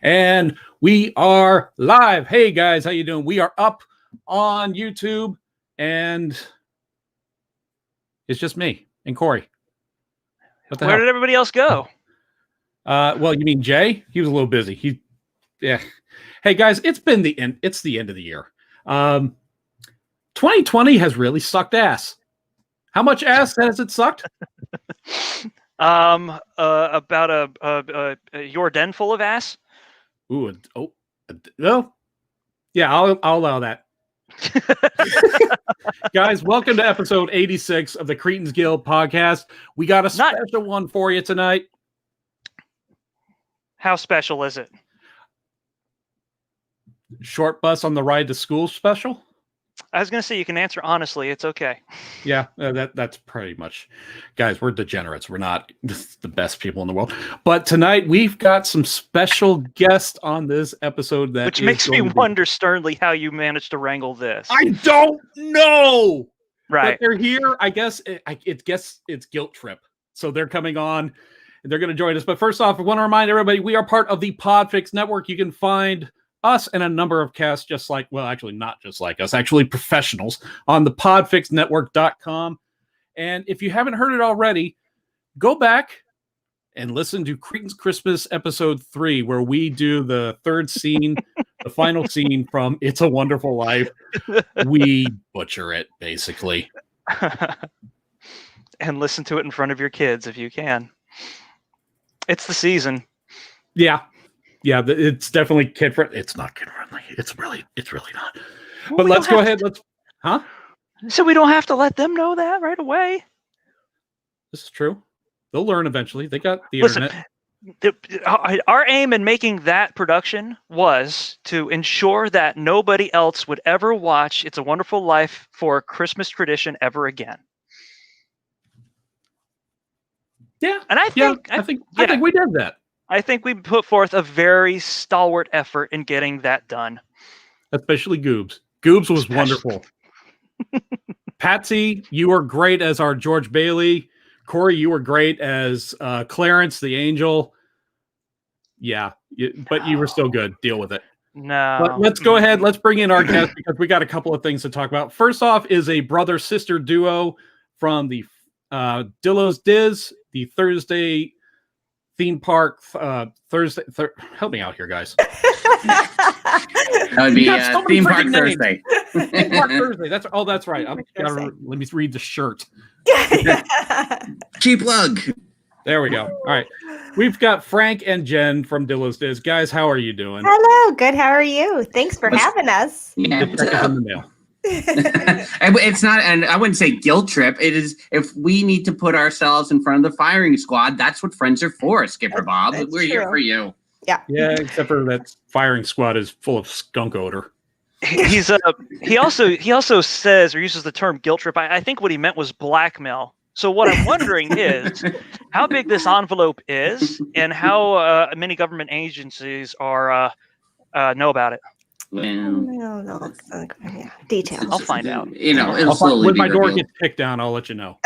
And we are live. Hey guys, how you doing? We are up on YouTube, and it's just me and Corey. Where did everybody else go? Well, you mean Jay? He was a little busy. Yeah. Hey guys, it's the end of the year. 2020 has really sucked ass. How much ass has it sucked? About your den full of ass. Ooh, well, yeah, I'll allow that. Guys, welcome to episode 86 of the Cretins Guild podcast. We got a special one for you tonight. How special is it? Short bus on the ride to school special? I was going to say, you can answer honestly. It's okay. Yeah, that's pretty much. Guys, we're degenerates. We're not the best people in the world. But tonight, we've got some special guests on this episode. Which makes me wonder sternly how you managed to wrangle this. I don't know! Right. But they're here. I guess it's Guilt Trip. So they're coming on, and they're going to join us. But first off, I want to remind everybody, we are part of the Podfix Network. You can find us and a number of casts not just like us, actually professionals on the podfixnetwork.com. And if you haven't heard it already, go back and listen to Cretins Christmas episode 3, where we do the third scene, the final scene from It's a Wonderful Life. We butcher it, basically. And listen to it in front of your kids if you can. It's the season. Yeah. Yeah, it's definitely kid friendly. It's not kid friendly. It's really not. Well, but let's go ahead. So we don't have to let them know that right away. This is true. They'll learn eventually. They got the internet. Our aim in making that production was to ensure that nobody else would ever watch It's a Wonderful Life for a Christmas tradition ever again. Yeah, and I think we did that. I think we put forth a very stalwart effort in getting that done. Especially Goobs. Goobs was wonderful. Patsy, you were great as our George Bailey. Corey, you were great as Clarence the Angel. Yeah, but you were still good. Deal with it. No. But let's go ahead. Let's bring in our guest because we got a couple of things to talk about. First off is a brother-sister duo from the Dillo's Diz, the Thursday theme park Thursday. Help me out here, guys. That would be theme park Thursday. Theme park Thursday. That's right. Let me read the shirt. Cheap plug. There we go. All right. We've got Frank and Jen from Dillo's Diz. Guys, how are you doing? Hello. Good. How are you? Thanks for having us. Yeah. In the mail. It's not, and I wouldn't say guilt trip. It is if we need to put ourselves in front of the firing squad. That's what friends are for, Skipper Bob. We're here for you. Yeah. Yeah, except for that firing squad is full of skunk odor. He also says or uses the term guilt trip. I think what he meant was blackmail. So what I'm wondering is how big this envelope is and how many government agencies are know about it. No. Details. I'll find out. It'll slowly when be my door revealed. gets kicked down, I'll let you know.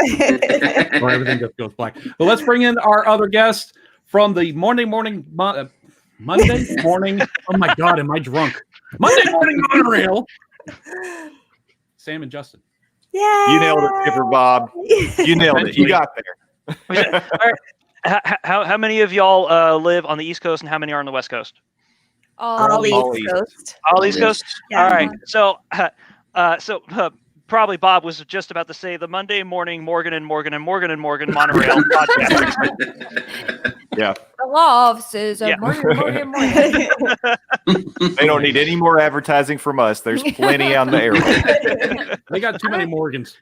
Or everything just goes black. But let's bring in our other guest from the Monday morning. Oh my God, am I drunk? Monday morning monorail. Sam and Justin. Yeah. You nailed it, Skipper Bob. You nailed it. You got there. All right. How many of y'all live on the East Coast and how many are on the West Coast? All the East Coast. All East Coast? Yeah. All right. So probably Bob was just about to say the Monday morning Morgan and Morgan monorail podcast. Yeah. The law offices of Morgan. They don't need any more advertising from us. There's plenty on the air. They got too many Morgans.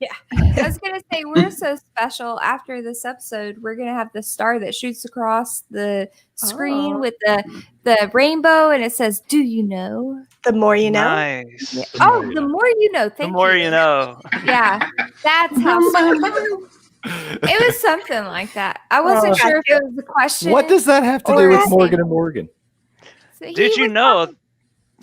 Yeah. I was going to say, we're so special. After this episode, we're going to have the star that shoots across the screen with the rainbow, and it says, "Do you know?" The more you know. Nice. Yeah. The more you know. Thank you. The more you know. Yeah. That's how it was something like that. I wasn't sure if it was a question. What does that have to do with Morgan and Morgan? So Did you know?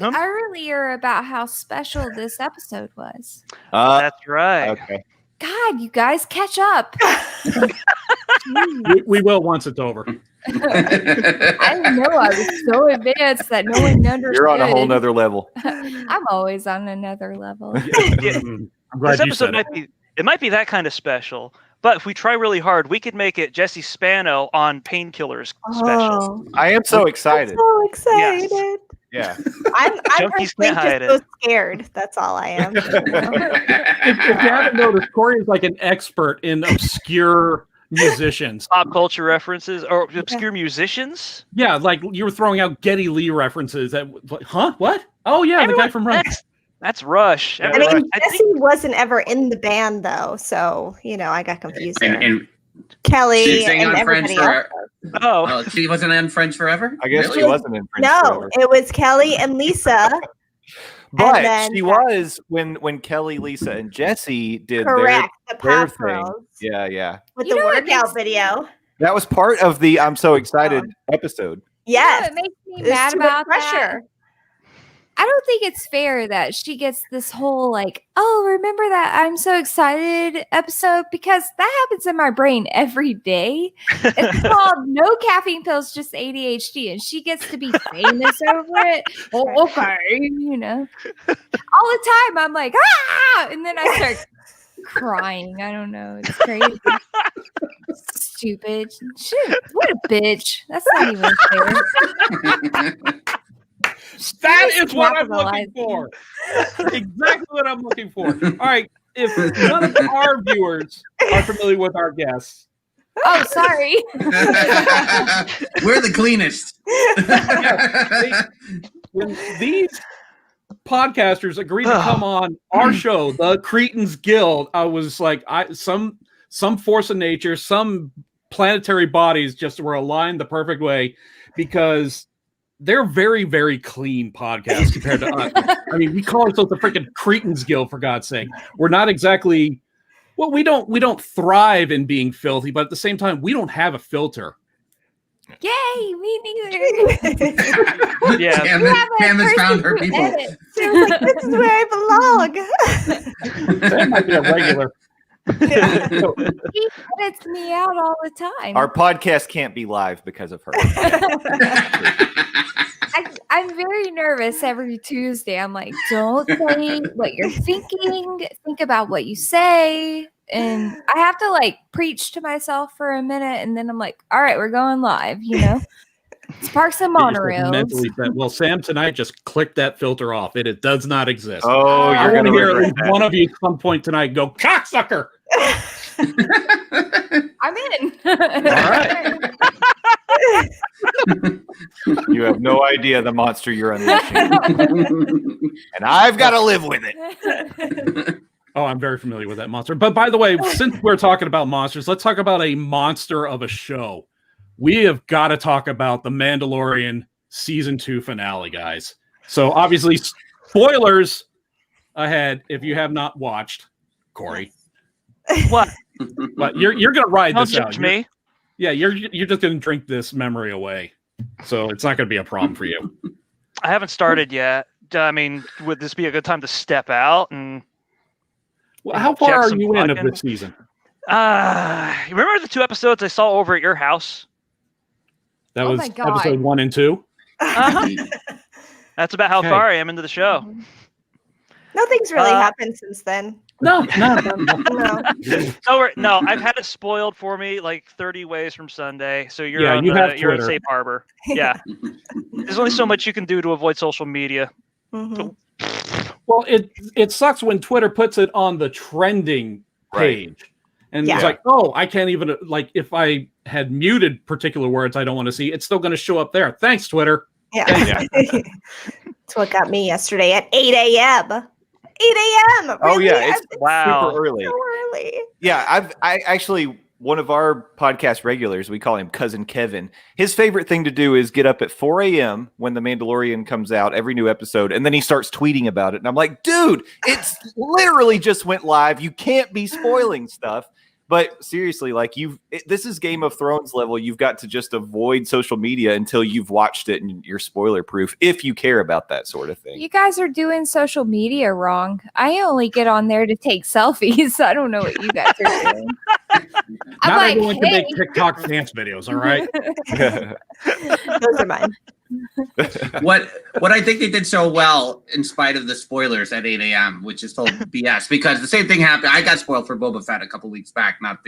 earlier about how special this episode was. That's right. Okay. God, you guys catch up. We will once it's over. I didn't know I was so advanced that no one understood. You're on a whole nother level. I'm always on another level. I'm glad This you episode said might be that kind of special. But if we try really hard, we could make it Jesse Spano on Painkillers special. Oh, I am so I'm excited. so excited. Yeah. I'm Junkies personally can't hide just so scared. That's all I am. If you haven't noticed, Corey is like an expert in obscure musicians. Pop culture references or obscure musicians. Yeah, like you were throwing out Geddy Lee references. Huh? What? Oh yeah, the guy from Rush. That's Rush. I mean, Jesse wasn't ever in the band though, so I got confused. and Kelly she sang and on Friends everybody else. Oh, she wasn't on Friends Forever? I guess Really? she wasn't in Friends No, Forever. it was Kelly and Lisa. But then- she was when Kelly, Lisa, and Jesse did Correct, the their Pop thing. Girls Yeah. with You the know what workout makes- video. That was part of the I'm so excited episode. Yes, It makes me There's mad too much about that. pressure. I don't think it's fair that she gets this whole like, oh, remember that I'm so excited episode, because that happens in my brain every day. It's called No Caffeine Pills, Just ADHD, and she gets to be famous over it. Oh, okay, all the time I'm like, ah, and then I start crying. I don't know. It's crazy. Stupid. Shit, what a bitch. That's not even fair. That is what I'm capitalizing. looking for. Exactly what I'm looking for. All right. If none of our viewers are familiar with our guests, Oh, sorry. We're the cleanest. when these podcasters agreed to come on our show, the Cretins Guild, I was like, some force of nature, some planetary bodies just were aligned the perfect way, because they're very, very clean podcasts compared to us. I mean, we call ourselves the freaking Cretins Guild, for God's sake. We're not exactly, well, we don't thrive in being filthy, but at the same time, we don't have a filter. Yay, me neither. yeah. Pam has found her people. She was like, this is where I belong. That might be a regular. So, He edits me out all the time. Our podcast can't be live because of her. I'm very nervous every Tuesday. I'm like, don't say what you're thinking. Think about what you say. And I have to like preach to myself for a minute. And then I'm like, all right, we're going live, Sparks and monorails. mentally set. Well, Sam, tonight just click that filter off. It does not exist. Oh, I you're want going to to hear at regret least that. one of you at some point tonight go, cocksucker. I'm in. All right. You have no idea the monster you're unleashing. And I've got to live with it. Oh, I'm very familiar with that monster. But by the way, since we're talking about monsters, let's talk about a monster of a show. We have got to talk about the Mandalorian season 2 finale, guys. So obviously, spoilers ahead if you have not watched, Corey. What? But you're going to ride Don't this out. judge me. Yeah, you're just going to drink this memory away. So it's not going to be a problem for you. I haven't started yet. I mean, would this be a good time to step out and? Well, how far are Jackson you in of Plugin? this season? You remember the 2 episodes I saw over at your house? That Oh was my God. episode 1 and 2. That's about how Okay. far I am into the show. Nothing's really Uh, happened since then. No. No. No, I've had it spoiled for me like 30 ways from Sunday. So you're Yeah, on you have you're in Twitter. safe harbor. Yeah. There's only so much you can do to avoid social media. Mhm. Well, it sucks when Twitter puts it on the trending page. And Yeah. it's like, oh, I can't even, like, if I had muted particular words I don't want to see, it's still going to show up there. Thanks, Twitter. Yeah. Yeah. That's what got me yesterday at 8 a.m. 8 a.m. Oh, Really? yeah, it's Wow. super early. so early. Yeah, I actually, one of our podcast regulars, we call him Cousin Kevin. His favorite thing to do is get up at 4 a.m. when The Mandalorian comes out, every new episode, and then he starts tweeting about it. And I'm like, dude, it's literally just went live. You can't be spoiling stuff. But seriously, like this is Game of Thrones level. You've got to just avoid social media until you've watched it and you're spoiler proof if you care about that sort of thing. You guys are doing social media wrong. I only get on there to take selfies. I don't know what you guys are doing. Not like, everyone can make hey. TikTok dance videos, all right? Those are mine. What I think they did so well, in spite of the spoilers at 8 a.m., which is total BS, because the same thing happened. I got spoiled for Boba Fett a couple weeks back, not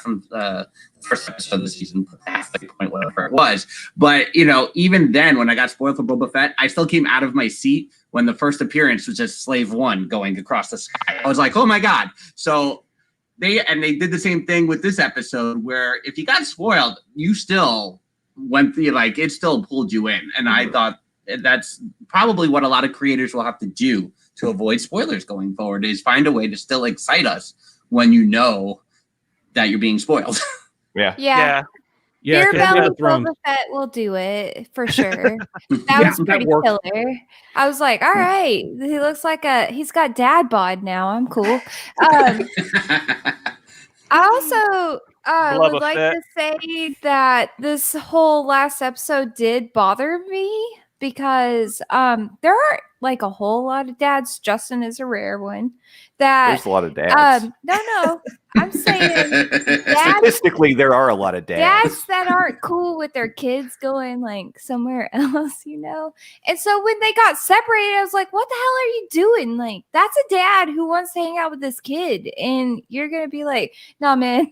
from the first episode of the season, but the halfway point, whatever it was. But even then, when I got spoiled for Boba Fett, I still came out of my seat when the first appearance was just Slave One going across the sky. I was like, oh my god! So they did the same thing with this episode, where if you got spoiled, you still went through, like, it still pulled you in. And I thought that's probably what a lot of creators will have to do to avoid spoilers going forward, is find a way to still excite us when you know that you're being spoiled. Yeah. Yeah, Beer 'cause Belly Game of Thrones- Boba Fett will do it for sure. That was pretty worked. killer. I was like, all right, he looks like he's got dad bod now. I'm cool. I also Blubba would like Fett. to say that this whole last episode did bother me because there are like a whole lot of dads. Justin is a rare one. There's a lot of dads. No, I'm saying dads, Statistically, there are a lot of dads that aren't cool with their kids going like somewhere else, And so when they got separated, I was like, what the hell are you doing? Like, that's a dad who wants to hang out with this kid. And you're going to be like, no, man,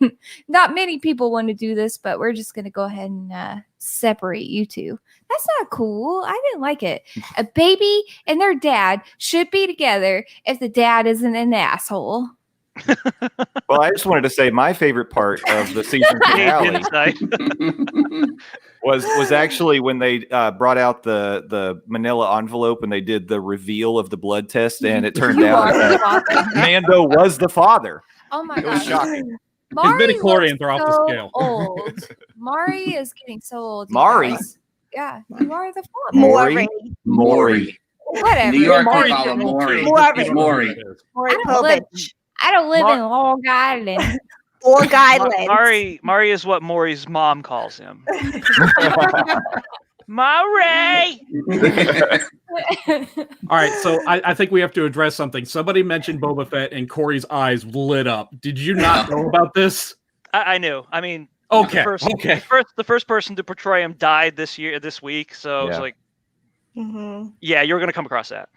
not many people want to do this, but we're just going to go ahead and separate you two. That's not cool. I didn't like it. A baby and their dad should be together if the dad isn't an asshole. Well, I just wanted to say my favorite part of the season finale was actually when they brought out the manila envelope and they did the reveal of the blood test, and it turned out that Mando was the father. Oh my It was gosh. shocking. Mari His midichlorians looks are off the so scale. Old. Mari is getting so old. you Mari? guys. Yeah, you are the father. Maury. Whatever. New York Maury would call him did Maury. Maury. Maury. Maury I don't live, Povich. I don't live in Long Island. Long Island. Mari is what Maury's mom calls him. Maury! All right, so I think we have to address something. Somebody mentioned Boba Fett, and Corey's eyes lit up. Did you not know about this? I knew. I mean, Okay, the first person to portray him died this week. So it was like, yeah, you're going to come across that.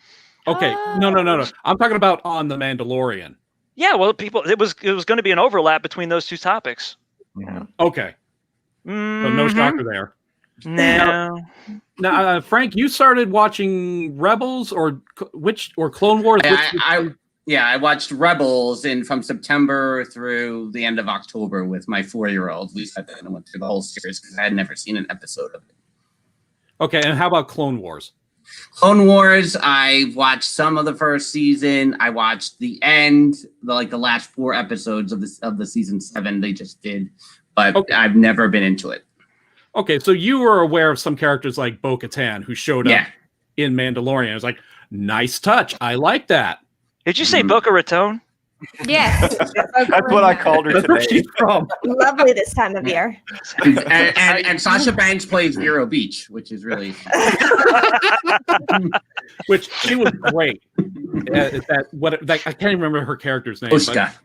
Okay, no. I'm talking about on The Mandalorian. Yeah, well, it was going to be an overlap between those two topics. Yeah. Okay, so no shocker there. No. Now, Frank, you started watching Rebels or Clone Wars? I watched Rebels from September through the end of October with my 4-year-old. We sat there and went through the whole series because I had never seen an episode of it. Okay, and how about Clone Wars? Clone Wars, I watched some of the first season. I watched the end, the last 4 episodes of the season 7 they just did, but okay. I've never been into it. Okay, so you were aware of some characters like Bo-Katan who showed up in Mandalorian. It was like, nice touch. I like that. Did you say Boca Raton? Yes. That's what I called her today. She's from. Lovely this time of year. And Sasha Banks plays Vero Beach, which is really which she was great. I can't even remember her character's name.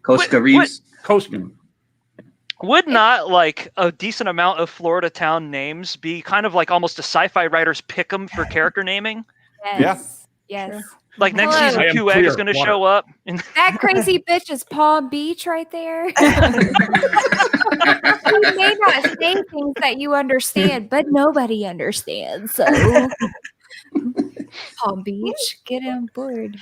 Koska Reeves. Koska. Would not like a decent amount of Florida town names be kind of like almost a sci-fi writer's pick 'em for character naming? Yes. Yeah. Yes. Like next season, Q-Egg is going to show up. That crazy bitch is Palm Beach right there. She may not say things that you understand, but nobody understands. So, Palm Beach, get on board.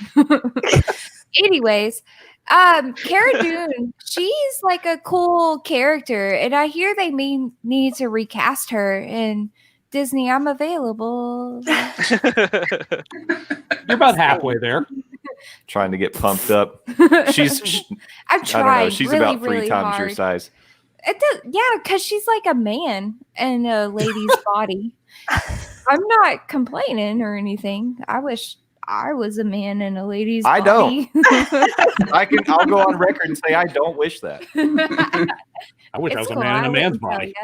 Anyways, Cara Dune, she's like a cool character, and I hear they need to recast her. And Disney, I'm available. You're about halfway there. Trying to get pumped up. I've tried. She's really, about 3 really times hard. your size. It does, yeah, because she's like a man in a lady's body. I'm not complaining or anything. I wish I was a man in a lady's body. I don't. I'll go on record and say I don't wish that. I wish I was a man in a man's body.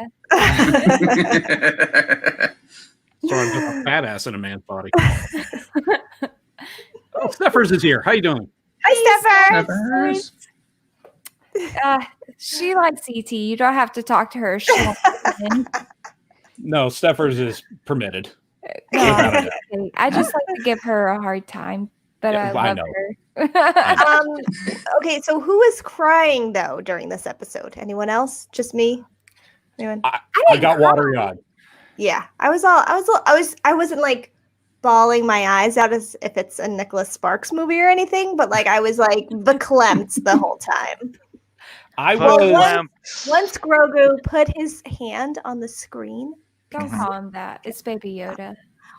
So I'm just a fat ass in a man's body. Steffers is here. How you doing? Hi, Steffers. She likes ET. You don't have to talk to her. She won't listen. No, Steffers is permitted. No, Without a doubt. I just like to give her a hard time, but Yeah, I I love know. her. Okay, so who was crying though during this episode? Anyone else? Just me? Anyone? I didn't got cry. watery eyed. Yeah, I wasn't like bawling my eyes out as if it's a Nicholas Sparks movie or anything, but like I was like verklempt the whole time. I Fuck was. Lamb. Once Grogu put his hand on the screen, Don't call him that. It's Baby Yoda.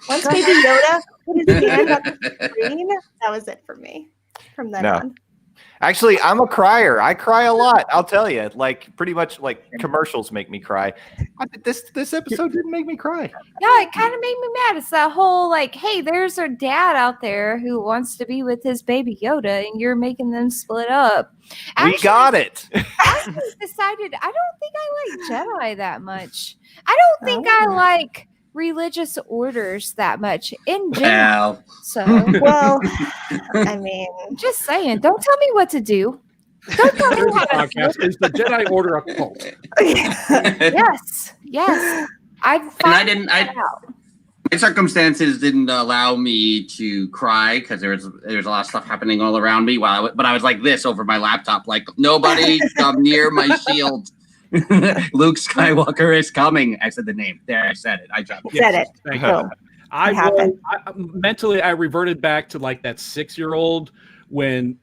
once Baby Yoda put his hand on the screen, that was it for me. From then No. on. Actually, I'm a crier. I cry a lot. I'll tell you. Like pretty much, like commercials make me cry. This episode didn't make me cry. Yeah, it kind of made me mad. It's that whole like, hey, there's a dad out there who wants to be with his Baby Yoda, and you're making them split up. We got it. I decided I don't think I like Jedi that much. I don't think I like religious orders that much in general. Well, So Well, I mean, just saying, don't tell me what to do. Don't tell me Here's how the to feel. podcast. Is the Jedi Order a cult? Yes. I'd find that out. my circumstances didn't allow me to cry because there's a lot of stuff happening all around me. But I was like this over my laptop, like nobody come near my shield. Luke Skywalker is coming. I said the name. There, I said it. I dropped it. said it. Thank Boom. I happened. mentally I reverted back to like that 6-year-old when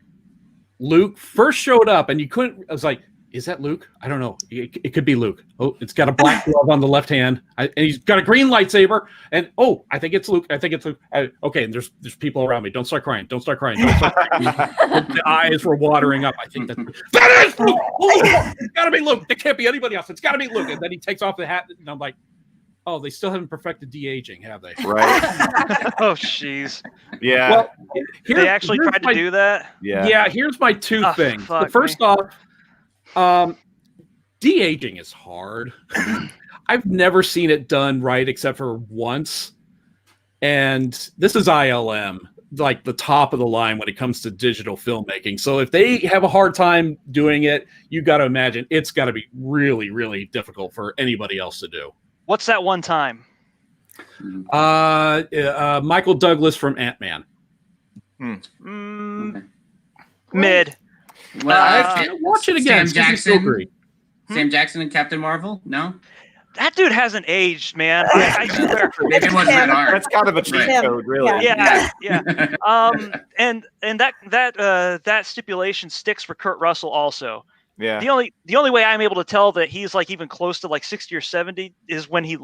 Luke first showed up, and you couldn't. I was like, "Is that Luke? I don't know. It could be Luke. Oh, it's got a black glove on the left hand, and he's got a green lightsaber. And oh, I think it's Luke. I think it's Luke. Okay, and there's people around me. Don't start crying. Don't start crying. Don't start crying. The eyes were watering up. I think that is Luke. Oh, it's got to be Luke. It can't be anybody else. It's got to be Luke. And then he takes off the hat, and I'm like, oh, they still haven't perfected de-aging, have they? Right. Oh, jeez. Yeah. Well, They actually tried to do that? yeah. Here's my two Oh, things. fuck The first off, de-aging is hard. I've never seen it done right except for once. And this is ILM, like the top of the line when it comes to digital filmmaking. So if they have a hard time doing it, you got to imagine it's got to be really, really difficult for anybody else to do. What's that one time? Michael Douglas from Ant-Man. Mid. Well, Watch it again. Sam see if you still Jackson. agree. Sam Jackson and Captain Marvel? No? That dude hasn't aged, man. I swear. Maybe it wasn't that hard. That's kind of a cheat Right. code, really. Yeah. Yeah. And that stipulation sticks for Kurt Russell also. Yeah. The only way I'm able to tell that he's like even close to like 60 or 70 is when he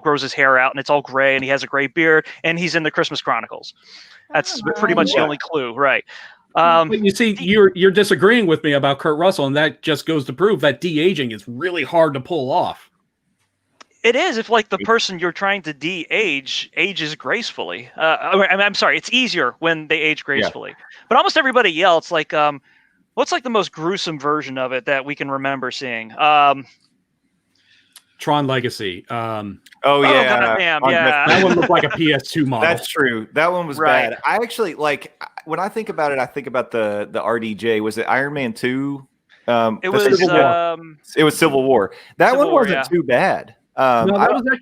grows his hair out and it's all gray and he has a gray beard and he's in the Christmas Chronicles. That's pretty much the only clue, right? But you see, you're disagreeing with me about Kurt Russell, and that just goes to prove that de-aging is really hard to pull off. It is if like the person you're trying to de-age ages gracefully. I'm sorry, it's easier when they age gracefully. But almost everybody else, like what's like the most gruesome version of it that we can remember seeing? Tron Legacy. Oh yeah. goddamn, On yeah. That one looked like a PS2 model. That's true. That one was Right. bad. I actually like when I think about it. I think about the RDJ. Was it Iron Man 2? It the was Civil War. It was Civil War. That Civil one War, wasn't yeah. too bad. No,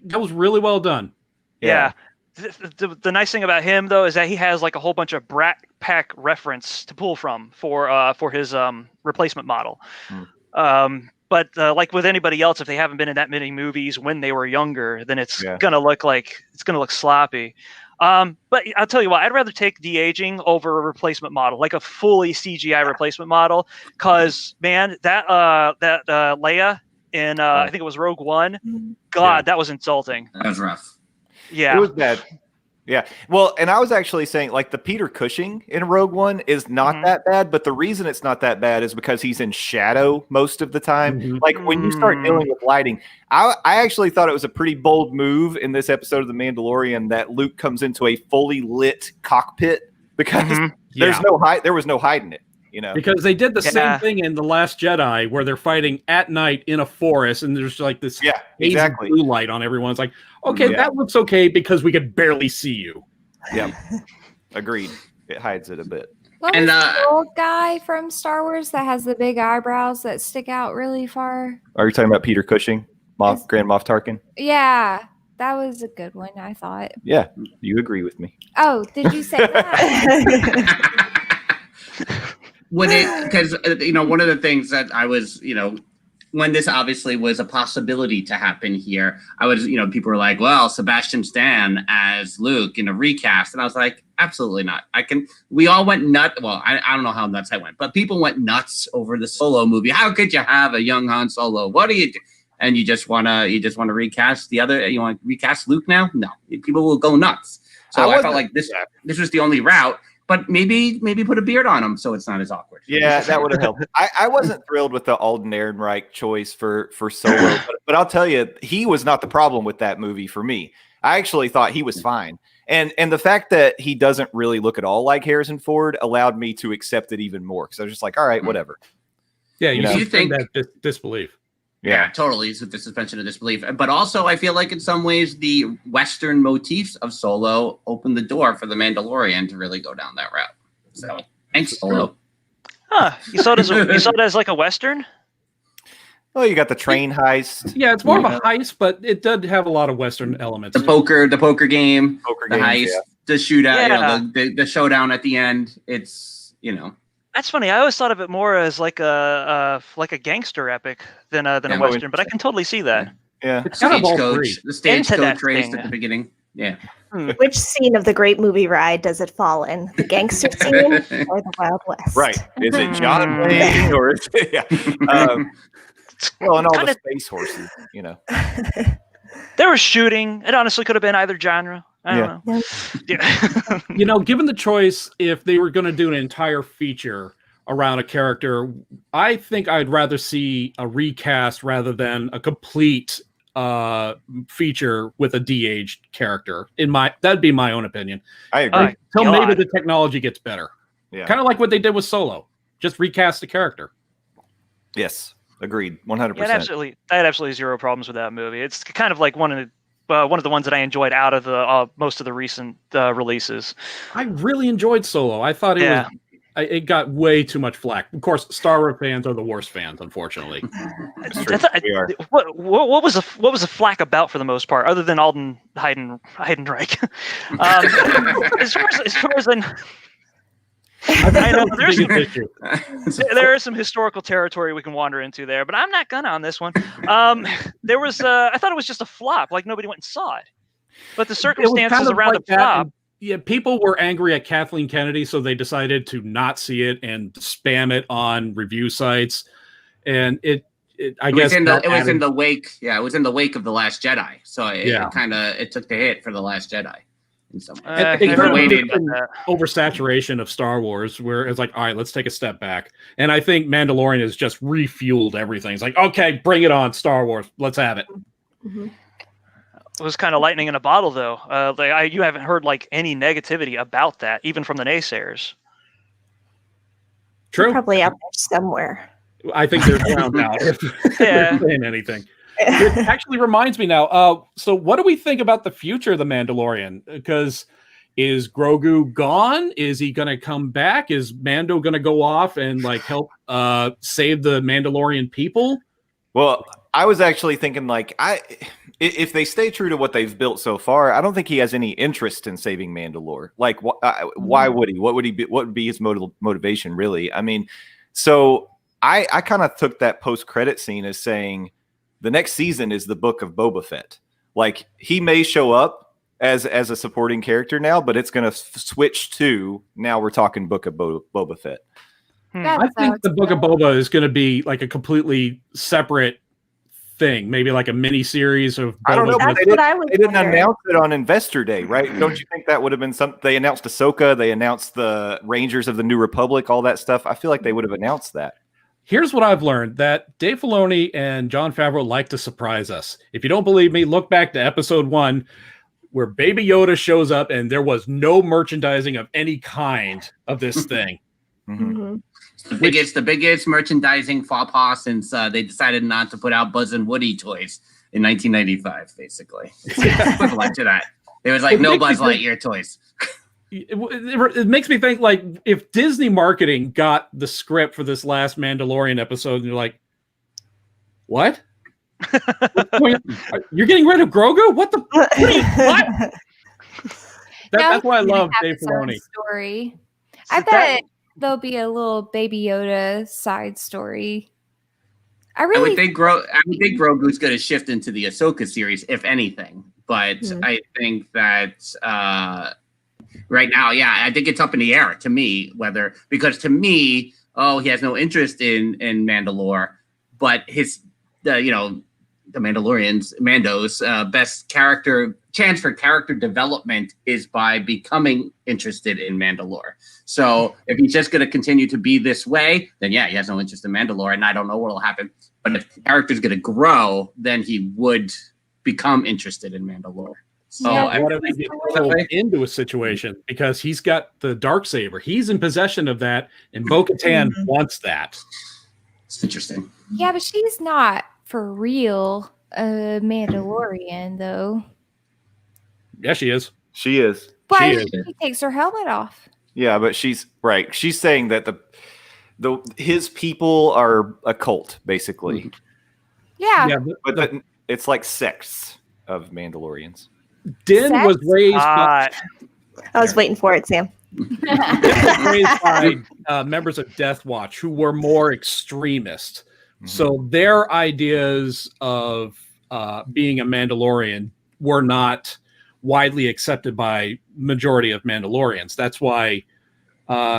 that was really well done. Yeah. The nice thing about him though is that he has like a whole bunch of Brat Pack reference to pull from for his replacement model. But like with anybody else, if they haven't been in that many movies when they were younger, then it's gonna look sloppy. But I'll tell you what, I'd rather take de-aging over a replacement model, like a fully CGI replacement model, because man, that Leia in I think it was Rogue One, God, that was insulting. That was rough. Yeah, It was bad. Yeah. Well, and I was actually saying like the Peter Cushing in Rogue One is not that bad, but the reason it's not that bad is because he's in shadow most of the time. Like when you start dealing with lighting, I actually thought it was a pretty bold move in this episode of The Mandalorian that Luke comes into a fully lit cockpit because there was no hiding it. You know, because they did the same thing in The Last Jedi where they're fighting at night in a forest and there's like this hazy blue light on everyone. It's like, okay, that looks okay because we could barely see you. Yeah. Agreed. It hides it a bit. What And, was the old guy from Star Wars that has the big eyebrows that stick out really far? Are you talking about Peter Cushing, Grand Moff Tarkin? Yeah, that was a good one, I thought. Yeah, you agree with me. Oh, did you say that? Would it, because, one of the things that I was, when this obviously was a possibility to happen here, I was, people were like, well, Sebastian Stan as Luke in a recast. And I was like, absolutely not. We all went nuts. Well, I don't know how nuts I went, but people went nuts over the Solo movie. How could you have a young Han Solo? What do you do? And you just want to recast you want to recast Luke now? No, people will go nuts. So I felt like this was the only route. But maybe put a beard on him so it's not as awkward. Yeah, that would have helped. I wasn't thrilled with the Alden Ehrenreich choice for Solo, but I'll tell you, he was not the problem with that movie for me. I actually thought he was fine. And the fact that he doesn't really look at all like Harrison Ford allowed me to accept it even more, because I was just like, all right, whatever. Yeah, do you think that disbelief? Yeah, totally. It's with the suspension of disbelief. But also, I feel like in some ways, the Western motifs of Solo opened the door for the Mandalorian to really go down that route. So, thanks, Solo. Huh? You saw it as like a Western? Well, you got the train heist. Yeah, it's more of a heist, but it did have a lot of Western elements. The poker game, the heist, yeah. the shootout, the showdown at the end. It's That's funny. I always thought of it more as like a gangster epic than a Western, but I can totally see that. Yeah. It's kind of all three. The stagecoach race thing. at the beginning. Yeah. Which scene of the Great Movie Ride does it fall in? The gangster scene or the Wild West? Right. Is it John Wayne or is it, well, and all the space horses, There was shooting. It honestly could have been either genre. I don't know. Yeah. Given the choice, if they were going to do an entire feature around a character, I think I'd rather see a recast rather than a complete feature with a de-aged character. That'd be my own opinion. I agree. Until maybe the technology gets better. Yeah. Kind of like what they did with Solo. Just recast the character. Yes. Agreed. 100%. Yeah, I had absolutely zero problems with that movie. It's kind of like one of the ones that I enjoyed out of the most of the recent releases. I really enjoyed Solo. I thought it got way too much flack. Of course, Star Wars fans are the worst fans, unfortunately. What was the flack about for the most part, other than Alden Heidenreich? As far as I know there is some historical territory we can wander into there, but I'm not gonna on this one. There was I thought it was just a flop, like nobody went and saw it. But the circumstances around the flop. Yeah, people were angry at Kathleen Kennedy, so they decided to not see it and spam it on review sites. And it was in the wake. Yeah, it was in the wake of The Last Jedi. So it took the hit for The Last Jedi. It created an oversaturation of Star Wars where it's like, all right, let's take a step back. And I think Mandalorian has just refueled everything. It's like, okay, bring it on, Star Wars. Let's have it. Mm-hmm. It was kind of lightning in a bottle, though. You haven't heard any negativity about that, even from the naysayers. True. Probably out there somewhere. I think they're drowned out if they're saying anything. It actually reminds me now. So what do we think about the future of the Mandalorian? Because is Grogu gone? Is he going to come back? Is Mando going to go off and help save the Mandalorian people? Well, I was actually thinking if they stay true to what they've built so far, I don't think he has any interest in saving Mandalore. Why would he? What would be his motivation, really? I mean, so I kind of took that post-credit scene as saying the next season is the book of Boba Fett. He may show up as a supporting character now, but it's going to switch to now we're talking book of Boba Fett. I think the book of Boba is going to be a completely separate thing, maybe a mini series of Boba. I don't know, but they didn't wondering. announce it on Investor Day, right? Don't you think that would have been something? They announced Ahsoka, they announced the Rangers of the New Republic, all that stuff. I feel like they would have announced that. Here's what I've learned, that Dave Filoni and Jon Favreau like to surprise us. If you don't believe me, look back to episode 1 where Baby Yoda shows up and there was no merchandising of any kind of this thing. Mm-hmm. It's the biggest merchandising faux pas since they decided not to put out Buzz and Woody toys in 1995, basically. It's equivalent to that. It was no Buzz Lightyear toys. it makes me think like if Disney marketing got the script for this last Mandalorian episode, and you're like, what? You're getting rid of Grogu? What the? What? That's why I love Dave Filoni. Story. I bet there'll be a little Baby Yoda side story. I would think Grogu's going to shift into the Ahsoka series, if anything. But I think that right now, I think it's up in the air to me because to me, he has no interest in Mandalore, but the Mando's best chance for character development is by becoming interested in Mandalore. So if he's just going to continue to be this way, then he has no interest in Mandalore, and I don't know what will happen. But if the character's going to grow, then he would become interested in Mandalore. So what if he gets pulled into a situation because he's got the Darksaber? He's in possession of that, and Bo-Katan wants that. It's interesting. Yeah, but she's not for real a Mandalorian, though. Yeah, she is. She is. But she takes her helmet off. Yeah, but she's right. She's saying that his people are a cult, basically. Yeah. But it's like sects of Mandalorians. Din was raised I was waiting for it, Sam. raised by members of Death Watch who were more extremist. So their ideas of being a Mandalorian were not widely accepted by majority of Mandalorians. That's why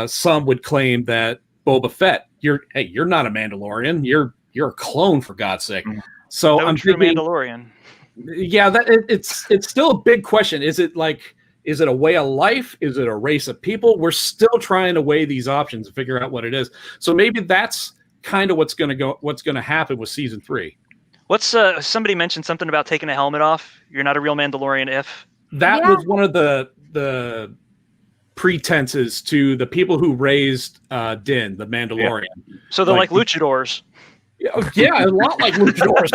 some would claim that Boba Fett, you're not a Mandalorian. You're a clone, for God's sake. So I'm thinking Mandalorian. Yeah, it's still a big question. Is it a way of life? Is it a race of people? We're still trying to weigh these options and figure out what it is. So maybe that's kind of what's going to happen with season 3. What's somebody mentioned something about taking a helmet off? You're not a real Mandalorian if that was one of the pretenses to the people who raised Din, the Mandalorian. Yeah. So they're like luchadors. Yeah, a lot like luchadors.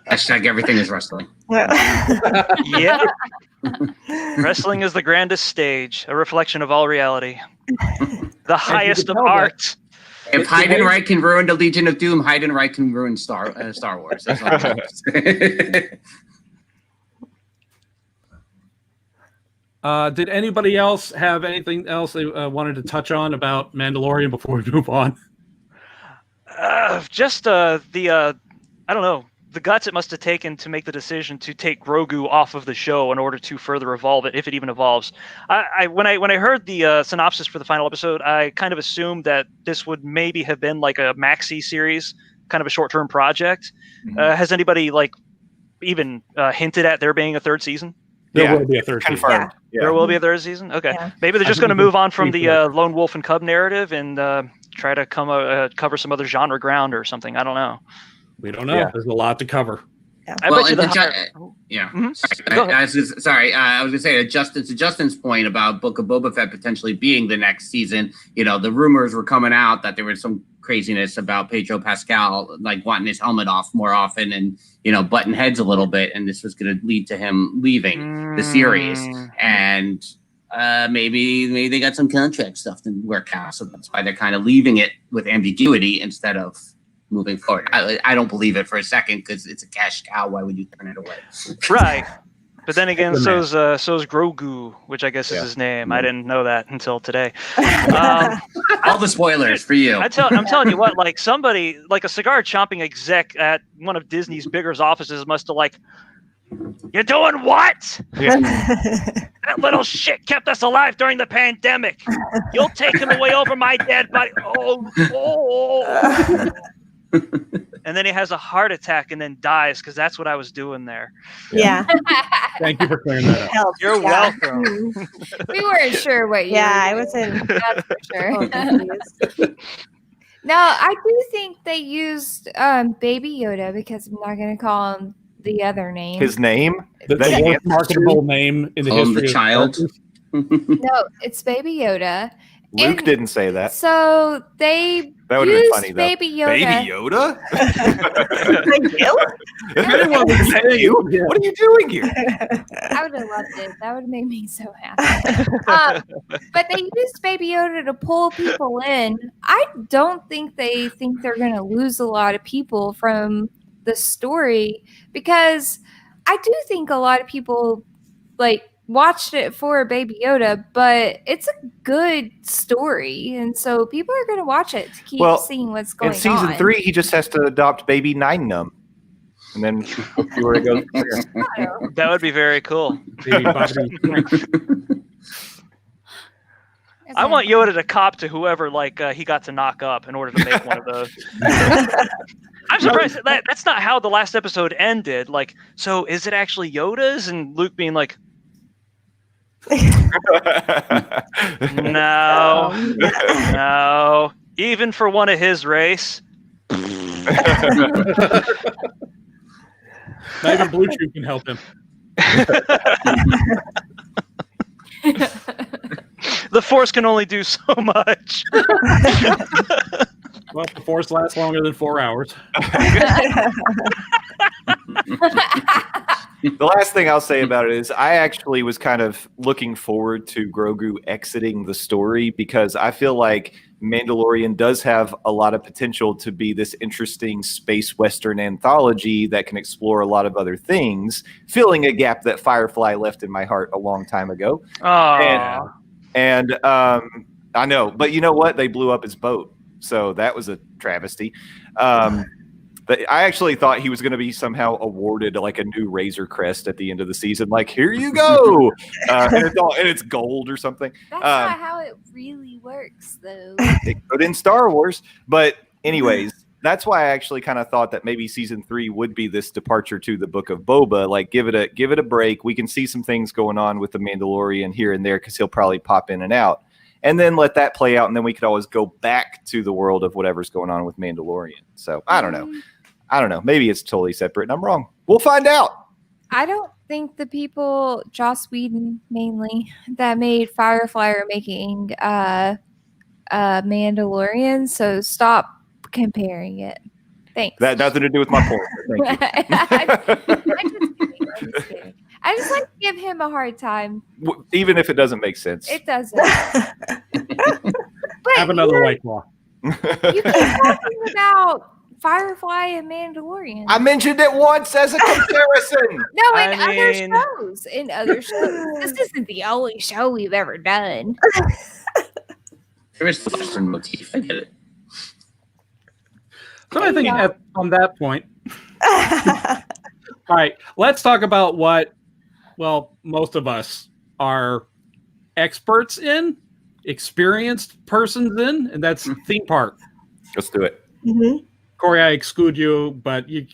Hashtag everything is wrestling. Yeah. Wrestling is the grandest stage, a reflection of all reality. The highest of art. If Heidenreich can ruin the Legion of Doom, Heidenreich can ruin Star Wars. That's all I'm saying. Did anybody else have anything else they wanted to touch on about Mandalorian before we move on? Just I don't know, the guts it must have taken to make the decision to take Grogu off of the show in order to further evolve it, if it even evolves. When I heard the synopsis for the final episode, I kind of assumed that this would maybe have been like a maxi series, kind of a short-term project. Has anybody even hinted at there being a third season? There will be a third season. Yeah. There will be a third season? Okay. Yeah. Maybe they're just going to move on from the Lone Wolf and Cub narrative and try to cover some other genre ground or something. I don't know. We don't know. Yeah. There's a lot to cover. I bet you Sorry, I was going to say, to Justin's point about Book of Boba Fett potentially being the next season, the rumors were coming out that there was some craziness about Pedro Pascal wanting his helmet off more often and butting heads a little bit, and this was going to lead to him leaving the series. And maybe they got some contract stuff to work out, so that's why they're kind of leaving it with ambiguity instead of moving forward. I don't believe it for a second because it's a cash cow. Why would you turn it away? Right. But then again, so's Grogu, which I guess is his name. I didn't know that until today. All the spoilers for you. I'm telling you what, somebody, a cigar chomping exec at one of Disney's bigger offices must have you're doing what? Yeah. That little shit kept us alive during the pandemic. You'll take him away over my dead body. Oh. And then he has a heart attack and then dies because that's what I was doing there. Yeah. Thank you for clearing that up. You're welcome. We weren't sure what you Yeah, were I wasn't. That's for sure. confused. No, I do think they used Baby Yoda because I'm not going to call him the other name. His name? The most marketable name in the history the child. of No, it's Baby Yoda. Luke And didn't say that. So they That would have been used funny, though. Baby Yoda. Baby Yoda? Thank you. Is that you? What are you doing here? I would have loved it. That would have made me so happy. But they used Baby Yoda to pull people in. I don't think they think they're going to lose a lot of people from the story, because I do think a lot of people like watched it for Baby Yoda, but it's a good story, and so people are going to watch it to keep seeing what's going on. In season 3, he just has to adopt baby Nine Num, and then we'll see where it goes from there. That would be very cool. I want Yoda to cop to whoever he got to knock up in order to make one of those. I'm surprised that's not how the last episode ended. Like, so is it actually Yoda's? And Luke being like, no, even for one of his race. Not even Blue Chew can help him. The Force can only do so much. Well, the Force lasts longer than 4 hours. The last thing I'll say about it is I actually was kind of looking forward to Grogu exiting the story, because I feel like Mandalorian does have a lot of potential to be this interesting space western anthology that can explore a lot of other things, filling a gap that Firefly left in my heart a long time ago. Oh, And I know, but you know what? They blew up his boat, so that was a travesty. But I actually thought he was going to be somehow awarded like a new Razor Crest at the end of the season. Like, here you go, and it's gold or something. That's not how it really works, though. They put in Star Wars, but anyways, that's why I actually kind of thought that maybe season 3 would be this departure to the Book of Boba. Like, give it a break. We can see some things going on with the Mandalorian here and there, because he'll probably pop in and out, and then let that play out, and then we could always go back to the world of whatever's going on with Mandalorian. So I don't know. Maybe it's totally separate and I'm wrong. We'll find out. I don't think the people, Joss Whedon mainly, that made Firefly are making Mandalorian, so stop comparing it. Thanks. That nothing to do with my point. Thank you. I just like to give him a hard time. Even if it doesn't make sense. It doesn't. Have another White Claw. You keep talking about Firefly and Mandalorian. I mentioned it once as a comparison. No, in other shows. This isn't the only show we've ever done. There is the Western motif. I get it. So I think on that point. All right, let's talk about what, most of us are experts in, experienced persons in, and that's theme park. Let's do it. Mm-hmm. Corey, I exclude you, but you've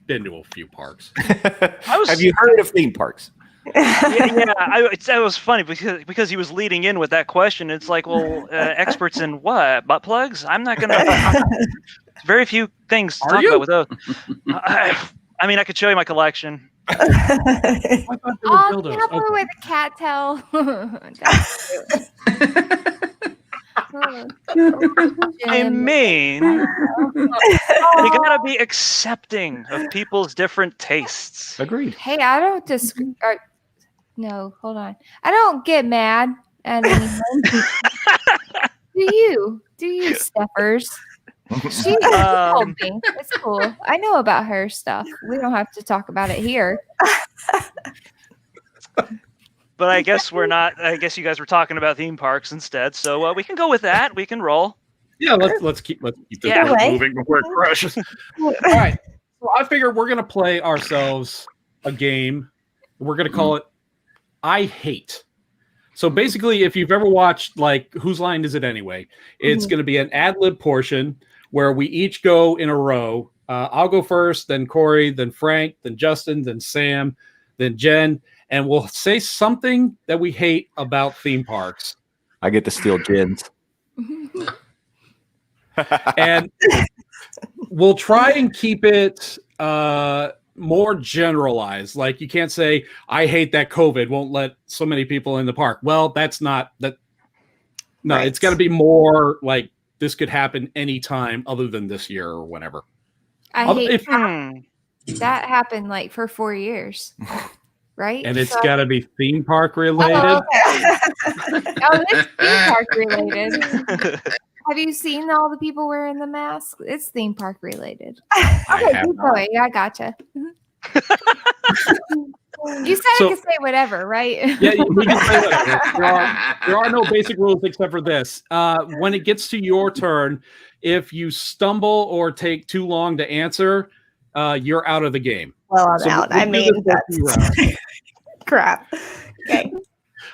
been to a few parks. Have you heard of theme parks? It was funny because he was leading in with that question. It's like, well, experts in what? Butt plugs? I'm not going to. Very few things to talk about with those. I mean, I could show you my collection. Oh, probably with a cat tail. I mean, you gotta be accepting of people's different tastes. Agreed. Hey, I don't disagree. No, hold on. I don't get mad at anyone. Do you, Steffers? She told me. It's cool. I know about her stuff. We don't have to talk about it here. But I guess we're not. I guess you guys were talking about theme parks instead, so we can go with that. We can roll. Yeah, let's keep this moving before it crashes. All right. So I figure we're gonna play ourselves a game. We're gonna call it I Hate. So basically, if you've ever watched like Whose Line Is It Anyway, it's gonna be an ad-lib portion where we each go in a row. I'll go first, then Corey, then Frank, then Justin, then Sam, then Jen. And we'll say something that we hate about theme parks. I get to steal Jen's. And we'll try and keep it more generalized. Like you can't say, I hate that COVID won't let so many people in the park. Well, that's not that. No, Right. it's got to be more like this could happen anytime other than this year or whenever. I Although hate if- that happened like for 4 years, right? and it's So- got to be theme park related. Oh, okay. Oh, it's theme park related. Have you seen all the people wearing the mask? It's theme park related. I Okay, have keep not. going. I gotcha. You said So- I could say whatever, right? Yeah, we can say that. There are no basic rules except for this. When it gets to your turn, if you stumble or take too long to answer, you're out of the game. Well, I'm So out. we'll I do mean, this for a few rounds. that's crap. Okay.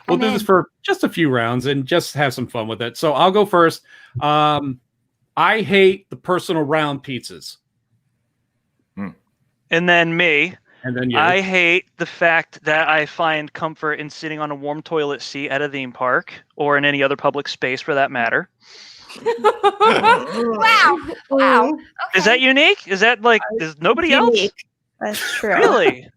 We'll I'm do this in. for just a few rounds and just have some fun with it. So I'll go first. I hate the personal round pizzas. And then me. And then you. I hate the fact that I find comfort in sitting on a warm toilet seat at a theme park or in any other public space for that matter. Wow. Wow. Okay. Is that unique? Is that like, there's nobody else? Unique. That's true. Really?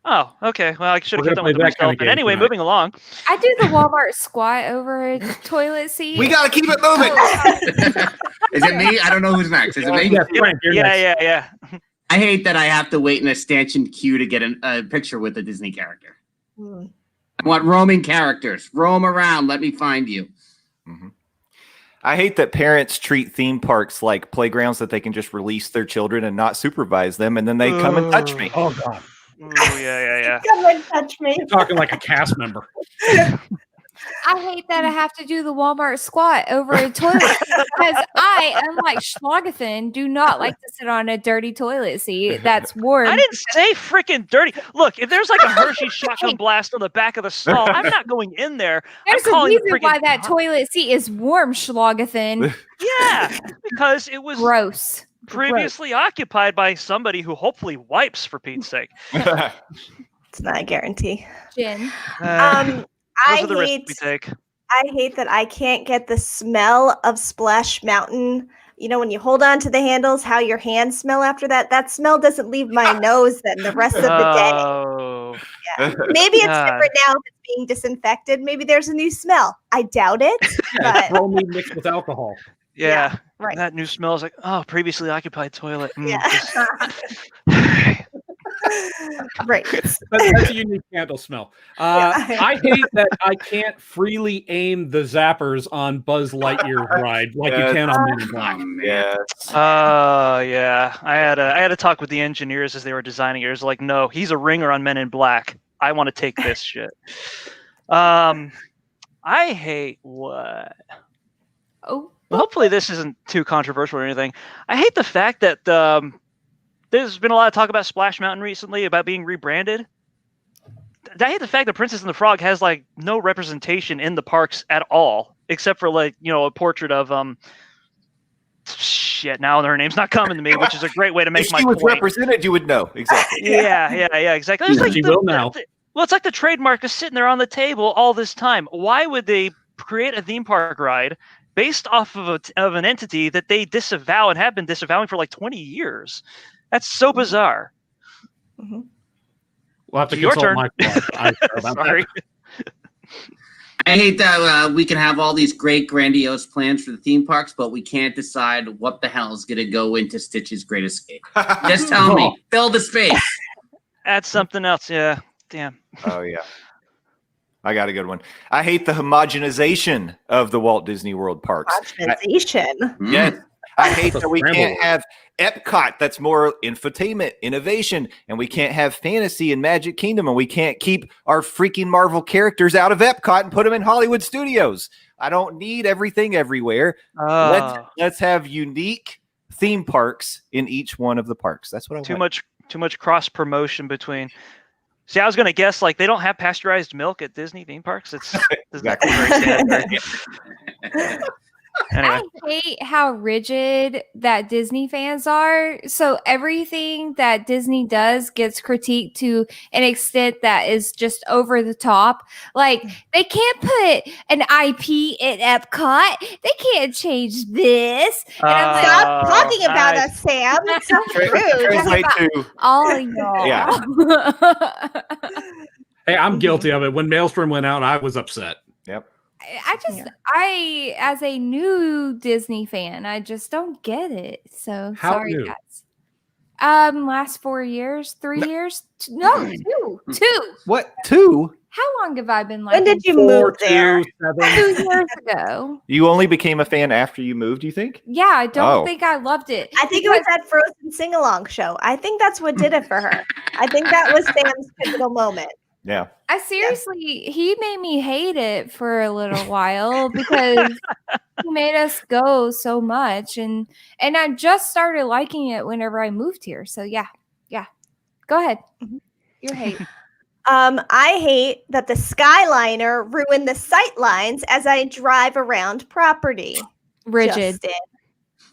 Oh, okay. Well, I should We're have kept gonna that one to play that kind myself. of But game anyway, tonight. moving along. I do the Walmart squat over a toilet seat. We got to keep it moving. Is it me? I don't know who's next. Is it me? Yeah, Frank, you're next. Yeah. I hate that I have to wait in a stanchion queue to get a picture with a Disney character. Hmm. I want roaming characters. Roam around. Let me find you. I hate that parents treat theme parks like playgrounds that they can just release their children and not supervise them, and then they come and touch me. Oh God, Ooh, yeah. Come and touch me. you're talking like a cast member. I hate that I have to do the Walmart squat over a toilet seat because I, unlike Schlagathan, do not like to sit on a dirty toilet seat that's warm. I didn't say freaking dirty. Look, if there's like a Hershey shotgun blast on the back of the stall, I'm not going in there. There's I'm a calling reason freaking- why that toilet seat is warm, Schlagathan. Yeah, because it was Gross. previously occupied by somebody who hopefully wipes, for Pete's sake. It's not a guarantee. Jen. Those are the risks we take. I hate that I can't get the smell of Splash Mountain. You know, when you hold on to the handles, how your hands smell after that. That smell doesn't leave my nose then the rest of the day. Oh, Maybe it's God. different now if it's being disinfected. Maybe there's a new smell. I doubt it. But Bromine mixed with alcohol. yeah. right. That new smell is like, oh, previously occupied toilet. Yeah. Right. That's a unique candle smell. I hate that I can't freely aim the zappers on Buzz Lightyear's ride like you can on Men in Black. Yeah. Yeah. I had a talk with the engineers as they were designing it. It was like, no, he's a ringer on Men in Black. I want to take this shit. I hate what? Oh, Well, hopefully this isn't too controversial or anything. I hate the fact that there's been a lot of talk about Splash Mountain recently about being rebranded. I hate the fact that Princess and the Frog has like no representation in the parks at all, except for like, you know, a portrait of shit. Now her name's not coming to me, which is a great way to make If my she was point. represented, you would know exactly. Yeah, exactly. It's like She will now. Well, it's like the trademark is sitting there on the table all this time. Why would they create a theme park ride based off of an entity that they disavow and have been disavowing for like 20 years? That's so bizarre. Mhm. We'll have to Your consult turn. my I care about that. Sorry. I hate that we can have all these great, grandiose plans for the theme parks, but we can't decide what the hell is going to go into Stitch's Great Escape. Just tell me. Fill the space. Add something else. Yeah. Damn. Oh yeah. I got a good one. I hate the homogenization of the Walt Disney World parks. Optimization. Yes. I hate It's a that we scramble. can't have Epcot that's more infotainment, innovation, and we can't have fantasy and Magic Kingdom, and we can't keep our freaking Marvel characters out of Epcot and put them in Hollywood Studios. I don't need everything everywhere. Let's have unique theme parks in each one of the parks. That's what I want. Too much cross promotion between. See, I was gonna guess like they don't have pasteurized milk at Disney theme parks. It's Exactly. very sad. Anyway, I hate how rigid that Disney fans are. So everything that Disney does gets critiqued to an extent that is just over the top. Like they can't put an IP at Epcot. They can't change this. And I'm like, Stop talking about nice. us, Sam. It's so rude. Translate to all of y'all. Yeah. Hey, I'm guilty of it. When Maelstrom went out, I was upset. Yep. I as a new Disney fan, I just don't get it. So How sorry, new? guys. Last 4 years, 3 years? No, two. What? 2? How long have I been When liking did you 4, move there? 2, 7. 2 years ago. You only became a fan after you moved, you think? Yeah, I don't Oh. think I loved it. I think it was that Frozen sing-along show. I think that's what did it for her. I think that was Sam's pivotal moment. Yeah. I seriously, he made me hate it for a little while because he made us go so much, and I just started liking it whenever I moved here. So yeah. Go ahead. Your hate. I hate that the Skyliner ruined the sight lines as I drive around property. Rigid. Justin.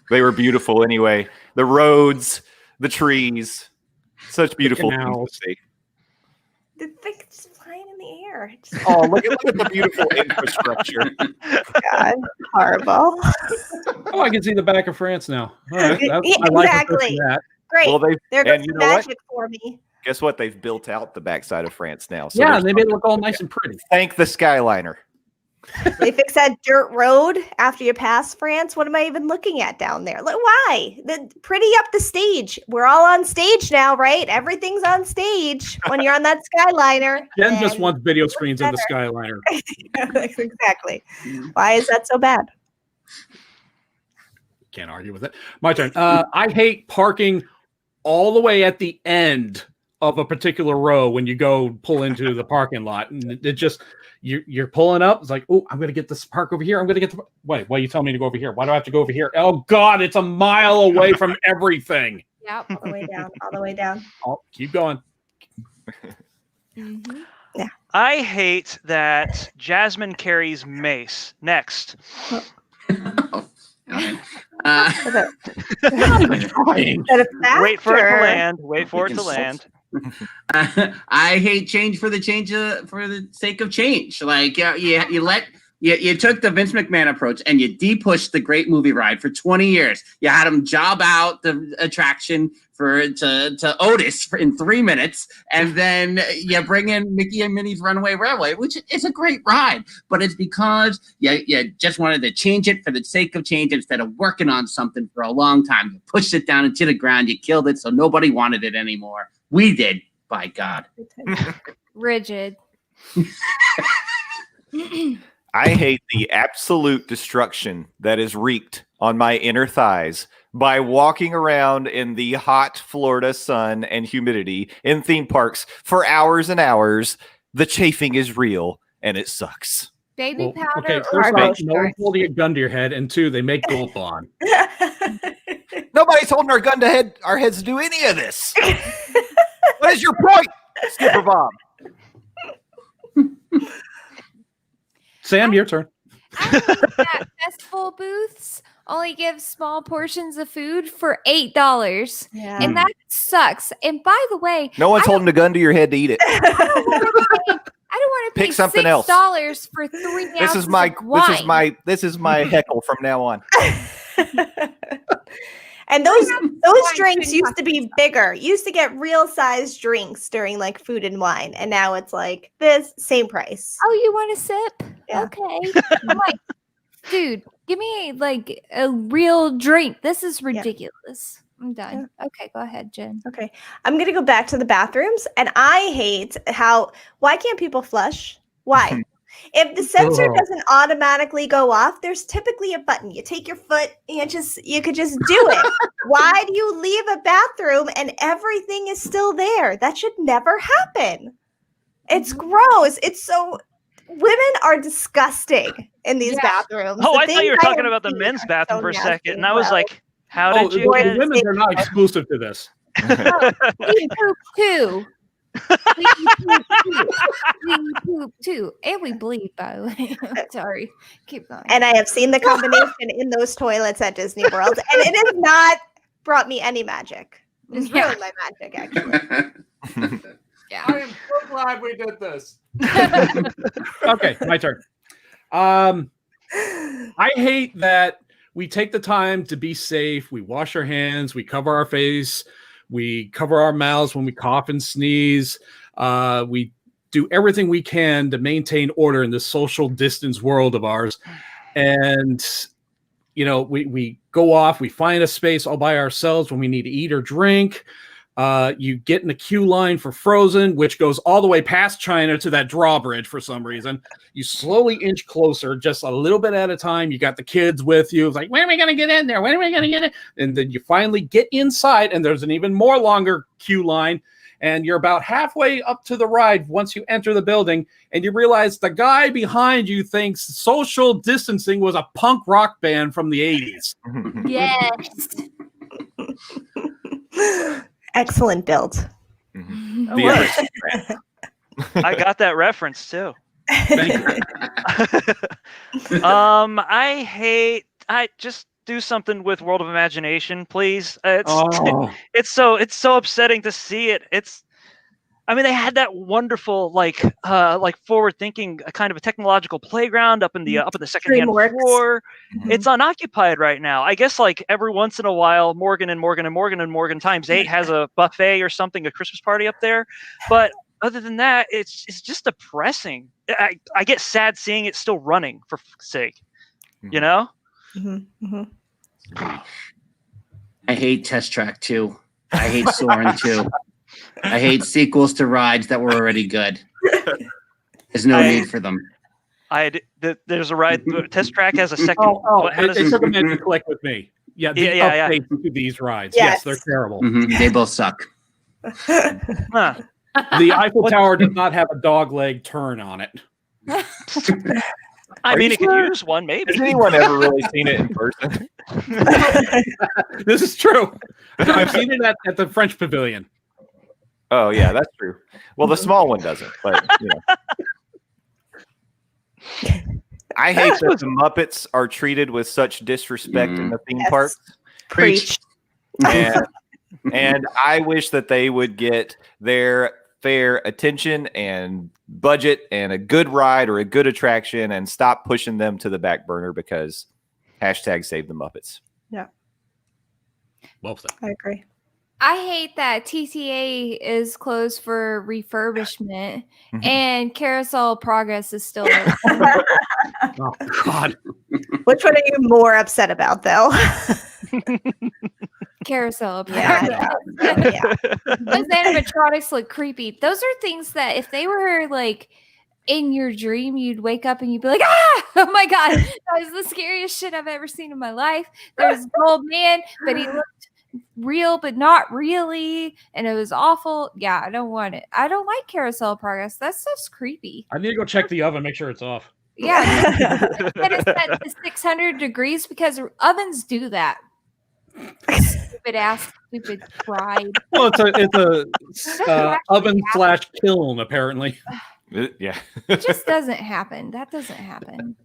They were beautiful anyway. The roads, the trees, such beautiful things canals. to see. The thing's just flying in the air. Just, Oh, look at the beautiful infrastructure. God, horrible. Oh, I can see the back of France now. All right, I like Exactly. that. Great. Well, There goes and you the know what? magic for me. Guess what? They've built out the backside of France now. So Yeah, there's they made it nothing look all to nice get. and pretty. Thank the Skyliner. They fix that dirt road after you pass France. What am I even looking at down there? Like, why? Pretty up the stage. We're all on stage now, right? Everything's on stage when you're on that Skyliner. Jen just and- wants video screens in the Skyliner. Exactly. Why is that so bad? Can't argue with it. My turn. I hate parking all the way at the end of a particular row when you go pull into the parking lot, and it just you're pulling up. It's like, oh, I'm gonna get this park over here. I'm gonna get the wait. Why you tell me to go over here? Why do I have to go over here? Oh God, it's a mile away from everything. Yep. All the way down. All the way down. Oh, keep going. Mhm. I hate that Jasmine carries mace. Next. Okay. Is that Trying. a Wait for it to factor? land. Wait for it to Freaking land. I hate change for the sake of change. Like you took the Vince McMahon approach and you de-pushed the great movie ride for 20 years. You had him job out the attraction to Otis in 3 minutes, and then you bring in Mickey and Minnie's Runaway Railway, which is a great ride, but it's because you just wanted to change it for the sake of change instead of working on something for a long time. You pushed it down into the ground, you killed it, so nobody wanted it anymore. We did, by God. Rigid. I hate the absolute destruction that is wreaked on my inner thighs by walking around in the hot Florida sun and humidity in theme parks for hours and hours. The chafing is real and it sucks. Baby Well, powder. okay, or first cargo off, no one's holding a gun to your head, and two, they make Gulp on. Nobody's holding our gun to our heads to do any of this. What is your point, Skipper Bob? Sam, your turn. I hate that festival booths only give small portions of food for $8. Yeah. And that sucks. And by the way, No one's holding a gun to your head to eat it. I don't want to pay Pick something else. $6 for 3 ounces This is my of wine. this is my heckle from now on. And those wine drinks shouldn't used cost to be bigger. You used to get real sized drinks during like food and wine, and now it's like this same price. Oh, you want a sip? Yeah. Okay. I'm like, dude, give me like a real drink. This is ridiculous. I'm done. Okay, go ahead, Jen. Okay, I'm gonna go back to the bathrooms, and I hate why can't people flush? Why? If the sensor Oh. doesn't automatically go off, there's typically a button. You take your foot, and you could just do it. Why do you leave a bathroom and everything is still there? That should never happen. It's gross. It's so women are disgusting in these Yeah. bathrooms. Oh, The I thought you things were talking have about the seen men's are bathroom so for a nasty. second, and I was Well, like, how Oh, did you the get? women are not exclusive to this. We poop too. We poop too. And we bleed, by the way. Sorry. Keep going. and I have seen the combination in those toilets at Disney World, and it has not brought me any magic. It's Yeah. ruined my magic, actually. Yeah. am so glad we did this. Okay, my turn. I hate that we take the time to be safe. We wash our hands. We cover our face. We cover our mouths when we cough and sneeze. We do everything we can to maintain order in this social distance world of ours. And, you know, we go off, we find a space all by ourselves when we need to eat or drink. You get in the queue line for Frozen, which goes all the way past China to that drawbridge for some reason. You slowly inch closer, just a little bit at a time. You got the kids with you. It's like, when are we going to get in there? When are we going to get in? And then you finally get inside, and there's an even more longer queue line. And you're about halfway up to the ride once you enter the building, and you realize the guy behind you thinks social distancing was a punk rock band from the 80s. Yes. Excellent build. Mm-hmm. I got that reference too. Thank you. I just do something with World of Imagination, please. It's so upsetting to see it. I mean, they had that wonderful like forward-thinking kind of a technological playground up in the second-hand floor. Mm-hmm. It's unoccupied right now. I guess like every once in a while, Morgan times 8 has a buffet or something, a Christmas party up there. But other than that, it's just depressing. I get sad seeing it still running, for fuck's sake. You know? Mm-hmm. Mm-hmm. I hate Test Track 2. I hate Soarin' 2. I hate sequels to rides that were already good. There's no need for them. There's a ride. Test Track has a second. It took a minute to click with me. Yeah, updates to these rides. Yes, they're terrible. Mm-hmm. They both suck. Huh. The Eiffel Tower does not have a dog leg turn on it. I mean, it could use one, maybe. Has anyone ever really seen it in person? This is true. I've seen it at the French Pavilion. Oh, yeah, that's true. Well, the small one doesn't, but, you know. I hate that the Muppets are treated with such disrespect in the theme parks. Preach. And I wish that they would get their fair attention and budget and a good ride or a good attraction and stop pushing them to the back burner because #save the Muppets. Yeah. Well said. I agree. I hate that TTA is closed for refurbishment and Carousel Progress is still open. Oh, God. Which one are you more upset about, though? Carousel Yeah, Progress. yeah. Those animatronics look creepy. Those are things that if they were like in your dream, you'd wake up and you'd be like, ah, oh my God, that was the scariest shit I've ever seen in my life. There's Gold Man, but he looked real, but not really. And it was awful. Yeah, I don't want it. I don't like Carousel Progress. That stuff's creepy. I need to go check the oven, make sure it's off. Yeah. Get it set to 600 degrees because ovens do that. Stupid pride. Well, it's a oven / kiln, apparently. Yeah. It just doesn't happen. That doesn't happen.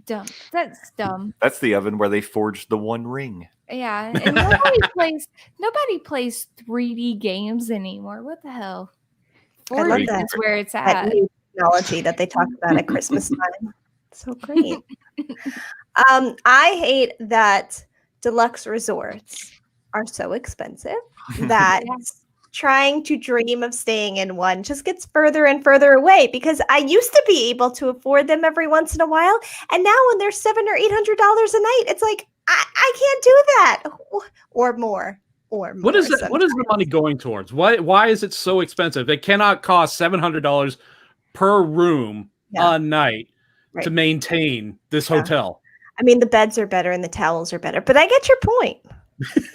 Dumb. That's dumb. That's the oven where they forged the One Ring. Yeah. And nobody plays 3D games anymor. What the hell? I love 4D that. is where it's That at. new technology that they talk about at Christmas time. So great. I hate that deluxe resorts are so expensive that trying to dream of staying in one just gets further and further away, because I used to be able to afford them every once in a while, and now when they're $700 or $800 a night, it's like I can't do that, or more. What is that? What is the money going towards? Why is it so expensive? It cannot cost $700 per room a night to maintain this hotel. I mean, the beds are better and the towels are better, but I get your point.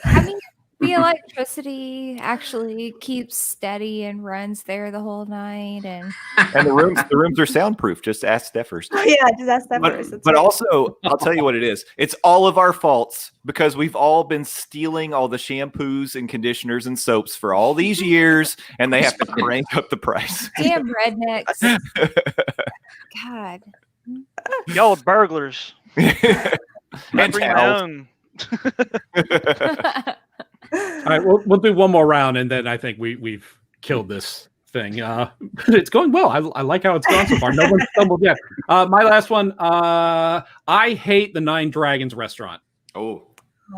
I mean, the electricity actually keeps steady and runs there the whole night, and the rooms are soundproof. Just ask Steffers. Oh, yeah, just ask Steffers. But also, I'll tell you what it is. It's all of our faults because we've all been stealing all the shampoos and conditioners and soaps for all these years, and they have to crank up the price. damn rednecks. God. Y'all burglars. And I bring my towels. own. All right, we'll do one more round, and then I think we've killed this thing. It's going well. I like how it's gone so far. No one stumbled yet. My last one. I hate the Nine Dragons restaurant. Oh.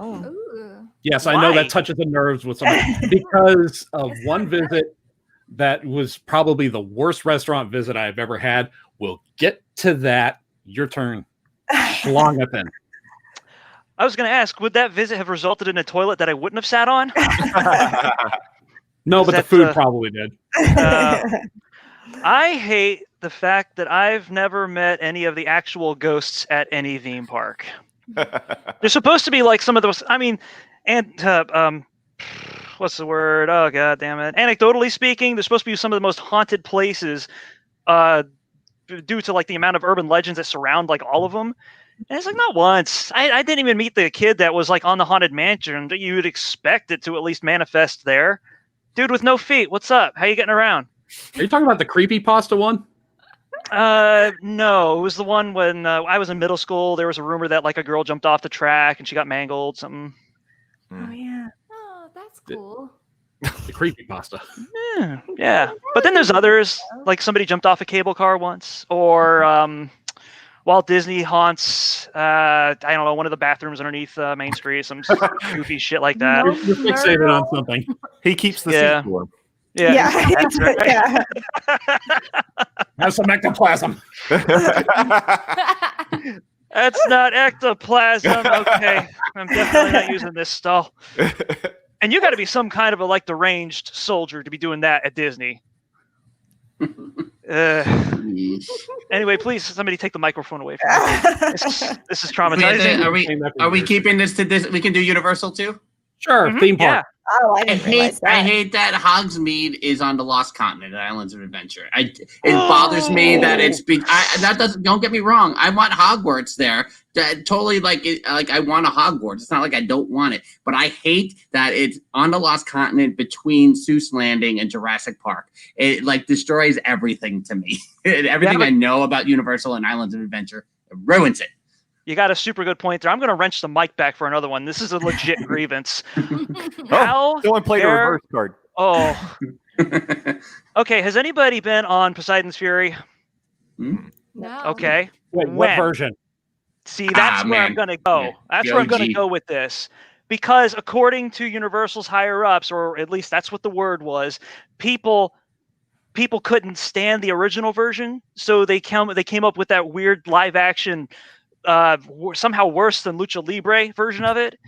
Ooh. Yes, I know Why? that touches the nerves with some because of one visit that was probably the worst restaurant visit I've ever had. We'll get to that. Your turn. Schlangenpen. I was going to ask, would that visit have resulted in a toilet that I wouldn't have sat on? No, Is but the that, food probably did. I hate the fact that I've never met any of the actual ghosts at any theme park. They're supposed to be like some of those. I mean, and what's the word? Oh, god damn it! Anecdotally speaking, they're supposed to be some of the most haunted places, due to like the amount of urban legends that surround like all of them. And it's like not once. I didn't even meet the kid that was like on the Haunted Mansion that you would expect it to at least manifest there. Dude with no feet, what's up? How you getting around? Are you talking about the creepypasta one? No, it was the one when I was in middle school. There was a rumor that like a girl jumped off the track and she got mangled. Something. Oh yeah. Oh, that's cool. The creepypasta. Yeah. But then there's others, like somebody jumped off a cable car once, or Walt Disney haunts, I don't know, one of the bathrooms underneath Main Street, some goofy shit like that. You're fixated on something. He keeps the Yeah. seat warm. Yeah. That's right. Yeah. Have some ectoplasm. That's not ectoplasm. Okay. I'm definitely not using this stall. And you got to be some kind of a like deranged soldier to be doing that at Disney. Anyway, please, somebody take the microphone away from me. This is traumatizing. Are we keeping this to this? We can do Universal too. Sure, theme park. Oh, I didn't realize that. I hate that Hogsmeade is on the Lost Continent, Islands of Adventure. It bothers me that it's don't get me wrong. I want Hogwarts there. Totally like I want a Hogwarts. It's not like I don't want it, but I hate that it's on the Lost Continent between Seuss Landing and Jurassic Park. It like destroys everything to me. Everything I know about Universal and Islands of Adventure, it ruins it. You got a super good point there. I'm going to wrench the mic back for another one. This is a legit grievance. How someone played a reverse card. Oh. Okay, has anybody been on Poseidon's Fury? No. Okay. Wait, what version? See, that's where I'm going to go. Yeah. That's where I'm going to go with this. Because according to Universal's higher-ups, or at least that's what the word was, people couldn't stand the original version, so they came up with that weird live-action somehow worse than Lucha Libre version of it,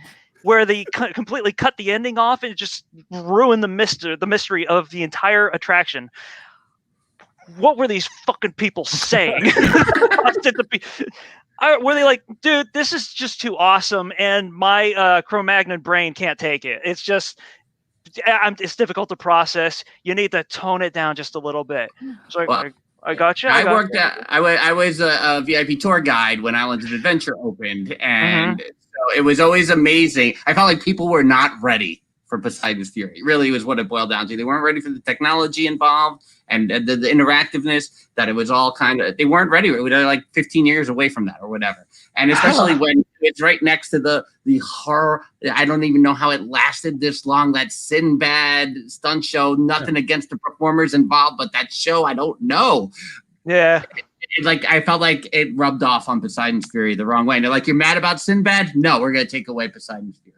where they completely cut the ending off and just ruined the mystery of the entire attraction. What were these fucking people saying? Were they like, dude, this is just too awesome, and my Cro-Magnon brain can't take it. It's just, it's difficult to process. You need to tone it down just a little bit. So I got you. I was a VIP tour guide when Islands of Adventure opened, and so it was always amazing. I felt like people were not ready for Poseidon's Fury. Really was what it boiled down to. They weren't ready for the technology involved and the interactiveness, that it was all kind of, they weren't ready. We were like 15 years away from that or whatever. And especially when it's right next to the horror. I don't even know how it lasted this long. That Sinbad stunt show, nothing against the performers involved, but that show, I don't know. Yeah. I felt like it rubbed off on Poseidon's Fury the wrong way. And they're like, you're mad about Sinbad? No, we're going to take away Poseidon's Fury.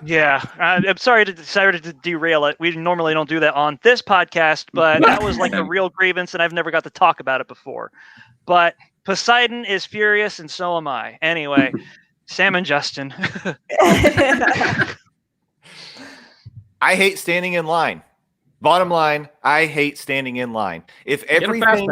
Yeah. I'm sorry to derail it. We normally don't do that on this podcast, but that was like a real grievance, and I've never got to talk about it before. But Poseidon is furious, and so am I. Anyway, Sam and Justin. I hate standing in line. Bottom line, I hate standing in line. If everything...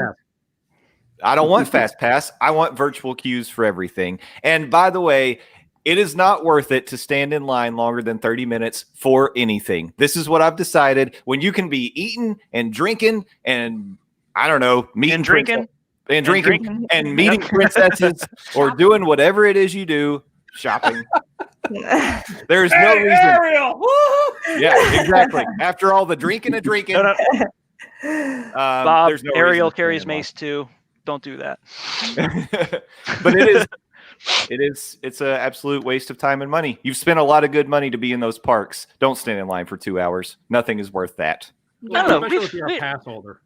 I don't want fast pass. I want virtual queues for everything. And by the way, it is not worth it to stand in line longer than 30 minutes for anything. This is what I've decided. When you can be eating and drinking and, I don't know, meeting princesses or doing whatever it is you do, shopping. There's no reason. Ariel! Yeah, exactly. After all the drinking, Bob, there's no Ariel reason carries mace too. Don't do that. But it's an absolute waste of time and money. You've spent a lot of good money to be in those parks. Don't stand in line for 2 hours. Nothing is worth that. I don't know. Especially if you're a pass holder.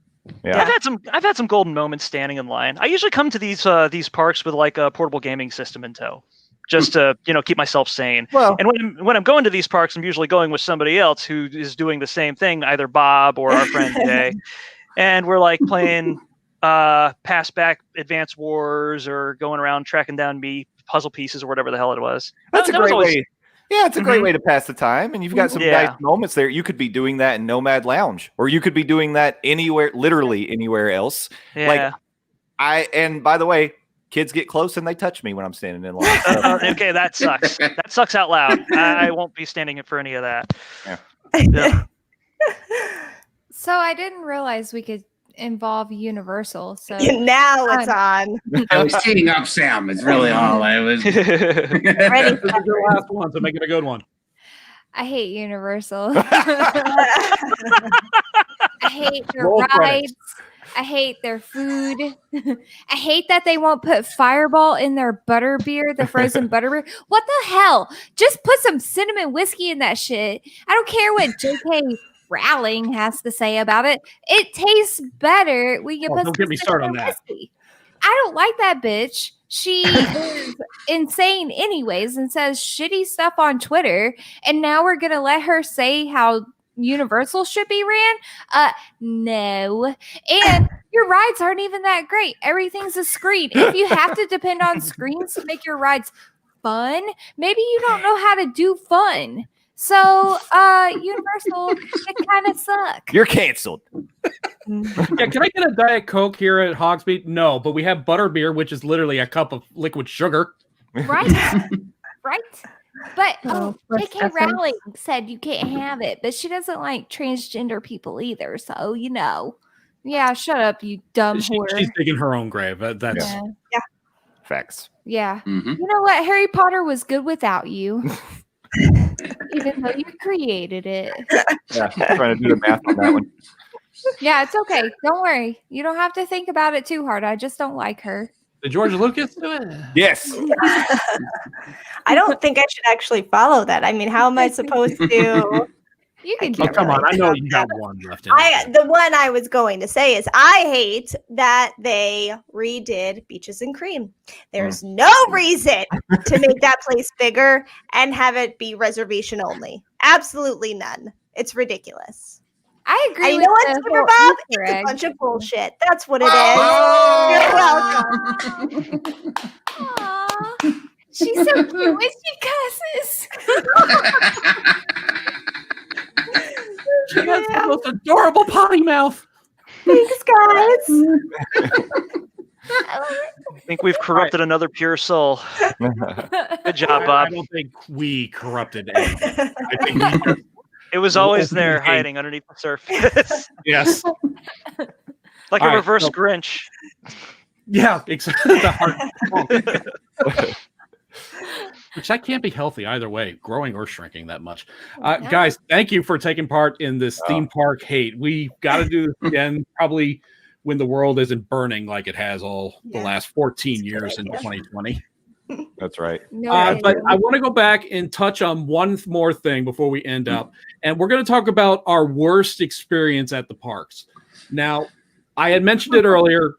Yeah. I've had some golden moments standing in line. I usually come to these parks with like a portable gaming system in tow. just to keep myself sane. Well, And when I'm going to these parks, I'm usually going with somebody else who is doing the same thing, either Bob or our friend Jay, and we're like playing pass back Advance Wars or going around tracking down puzzle pieces or whatever the hell it was. that's a That was great always- way. Yeah, it's a great way to pass the time, and you've got some Yeah. nice moments there. You could be doing that in Nomad Lounge, or you could be doing that anywhere, literally anywhere else. Yeah. And by the way, kids get close and they touch me when I'm standing in line. So, Okay, that sucks. That sucks out loud. I won't be standing for any of that. Yeah. Yeah. So I didn't realize we could involve Universal. So Now it's on. I was teeing up Sam. It's really all I was. Ready? This is your last one, so make it a good one. I hate Universal. I hate their Roll rides. credits. I hate their food. I hate that they won't put Fireball in their butterbeer, the frozen butterbeer. What the hell? Just put some cinnamon whiskey in that shit. I don't care what J.K. Rowling has to say about it. It tastes better when you put Don't some get me started on cinnamon that. whiskey. I don't like that bitch. She is insane anyways and says shitty stuff on Twitter. And now we're going to let her say how Universal should be ran? No. And your rides aren't even that great. Everything's a screen. If you have to depend on screens to make your rides fun, maybe you don't know how to do fun. So, Universal, it kind of suck. you're canceled. Yeah, can I get a Diet Coke here at Hogsmeade? No, but we have butterbeer, which is literally a cup of liquid sugar. Right? Right? But what's J.K. that from? Rowling said you can't have it, but she doesn't like transgender people either. So, yeah, shut up, you dumb whore. She's digging her own grave. That's Yeah. Facts. Yeah. Mhm. You know what? Harry Potter was good without you. Even though you created it. Yeah, trying to do the math on that one. Yeah, it's okay. Don't worry. You don't have to think about it too hard. I just don't like her. Did George Lucas do it? Yes. I don't think I should actually follow that. I mean, how am I supposed to? You can I do Oh, can't it. come on. really I know stop you got that. one left in it. The one I was going to say is I hate that they redid Beaches and Cream. There's no reason to make that place bigger and have it be reservation only. Absolutely none. It's ridiculous. I agree. And you with know what, the Super whole Bob? Easter It's a egg. bunch of bullshit. That's what it is. Oh! You're welcome. Aw, she's so cute when she cusses. She has the most adorable potty mouth. Thanks, guys. I think we've corrupted another pure soul. Good job, I Bob. don't think we corrupted anything. I think we just, It was always Well, there, okay. hiding underneath the surface, yes. like All a right, reverse so- Grinch. Yeah, exactly. The heart. Which that can't be healthy either way, growing or shrinking that much. No. Guys, thank you for taking part in this theme park hate. We got to do this again, probably when the world isn't burning like it has all the Yeah. last 14 years in idea. 2020. That's right. No, But I want to go back and touch on one more thing before we end up. And we're going to talk about our worst experience at the parks. Now, I had mentioned it earlier.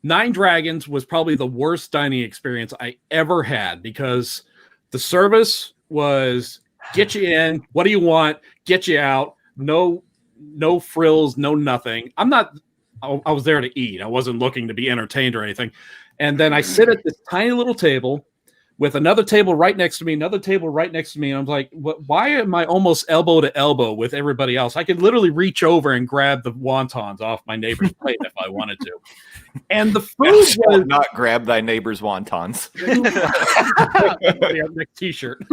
Nine Dragons was probably the worst dining experience I ever had because the service was get you in, what do you want, get you out, no frills, no nothing. I was there to eat. I wasn't looking to be entertained or anything. And then I sit at this tiny little table with another table right next to me, another table right next to me. And I'm like, why am I almost elbow to elbow with everybody else? I could literally reach over and grab the wontons off my neighbor's plate if I wanted to. And the food was Not grab thy neighbor's wontons. yeah, next t-shirt.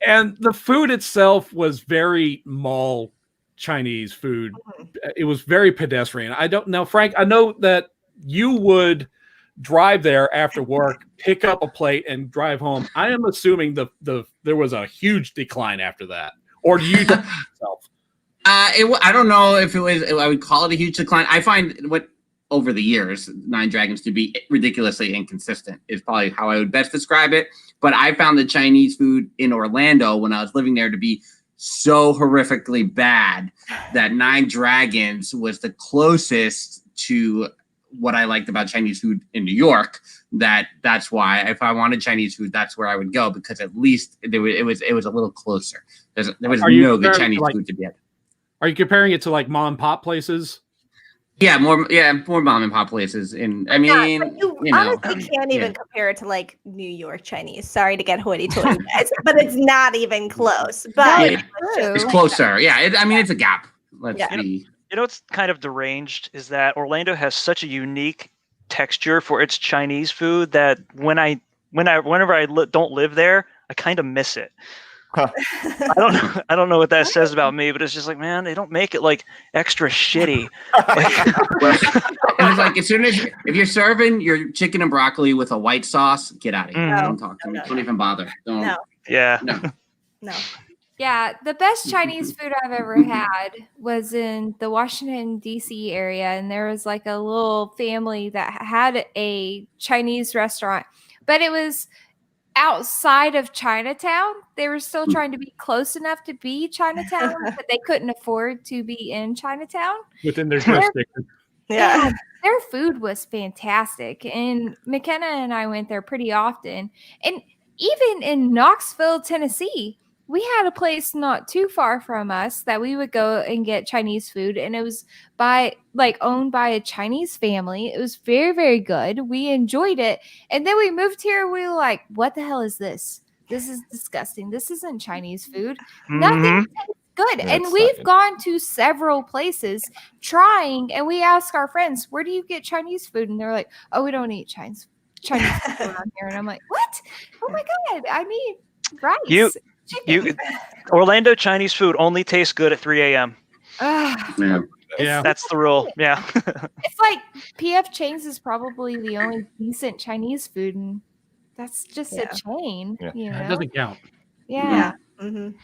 And the food itself was very mall Chinese food. It was very pedestrian. I don't know, Frank, I know that you would drive there after work, pick up a plate and drive home. I am assuming there was a huge decline after that. Or do you yourself? I don't know if it was. I would call it a huge decline. I find what over the years Nine Dragons to be ridiculously inconsistent is probably how I would best describe it. But I found the Chinese food in Orlando when I was living there to be so horrifically bad that Nine Dragons was the closest to what I liked about Chinese food in New York. That's why if I wanted Chinese food, that's where I would go, because at least it was a little closer. There was no good Chinese food to be had. Are you comparing it to like mom and pop places? Yeah, more mom and pop places. And I mean, but you you know, honestly can't even compare it to like New York Chinese. Sorry to get hoity-toity, guys, but it's not even close. But Yeah. It's closer. Yeah, it's a gap. Let's be. You know what's kind of deranged is that Orlando has such a unique texture for its Chinese food that whenever I don't live there, I kind of miss it. Huh. I don't know what that says about me, but it's just like, man, they don't make it like extra shitty. And it's like, as soon as if you're serving your chicken and broccoli with a white sauce, get out of here. Mhm. Don't talk to me. Don't even bother. Don't. No. Yeah. No. Yeah, the best Chinese food I've ever had was in the Washington, D.C. area. And there was like a little family that had a Chinese restaurant, but it was outside of Chinatown. They were still trying to be close enough to be Chinatown, but they couldn't afford to be in Chinatown. Within their jurisdiction. Yeah. And their food was fantastic. And McKenna and I went there pretty often. And even in Knoxville, Tennessee, we had a place not too far from us that we would go and get Chinese food. And it was owned by a Chinese family. It was very, very good. We enjoyed it. And then we moved here. We were like, what the hell is this? This is disgusting. This isn't Chinese food. Nothing tastes good. Yeah, And it's we've not good. gone to several places trying, and we ask our friends, where do you get Chinese food? And they're like, oh, we don't eat Chinese food around here. And I'm like, what? Oh my God, I need rice. You Orlando Chinese food only tastes good at 3 a.m. Yeah. Yeah. That's the rule. Yeah. It's like PF Chang's is probably the only decent Chinese food, and that's just a chain. Yeah. You know? That doesn't count. Yeah. Mm-hmm.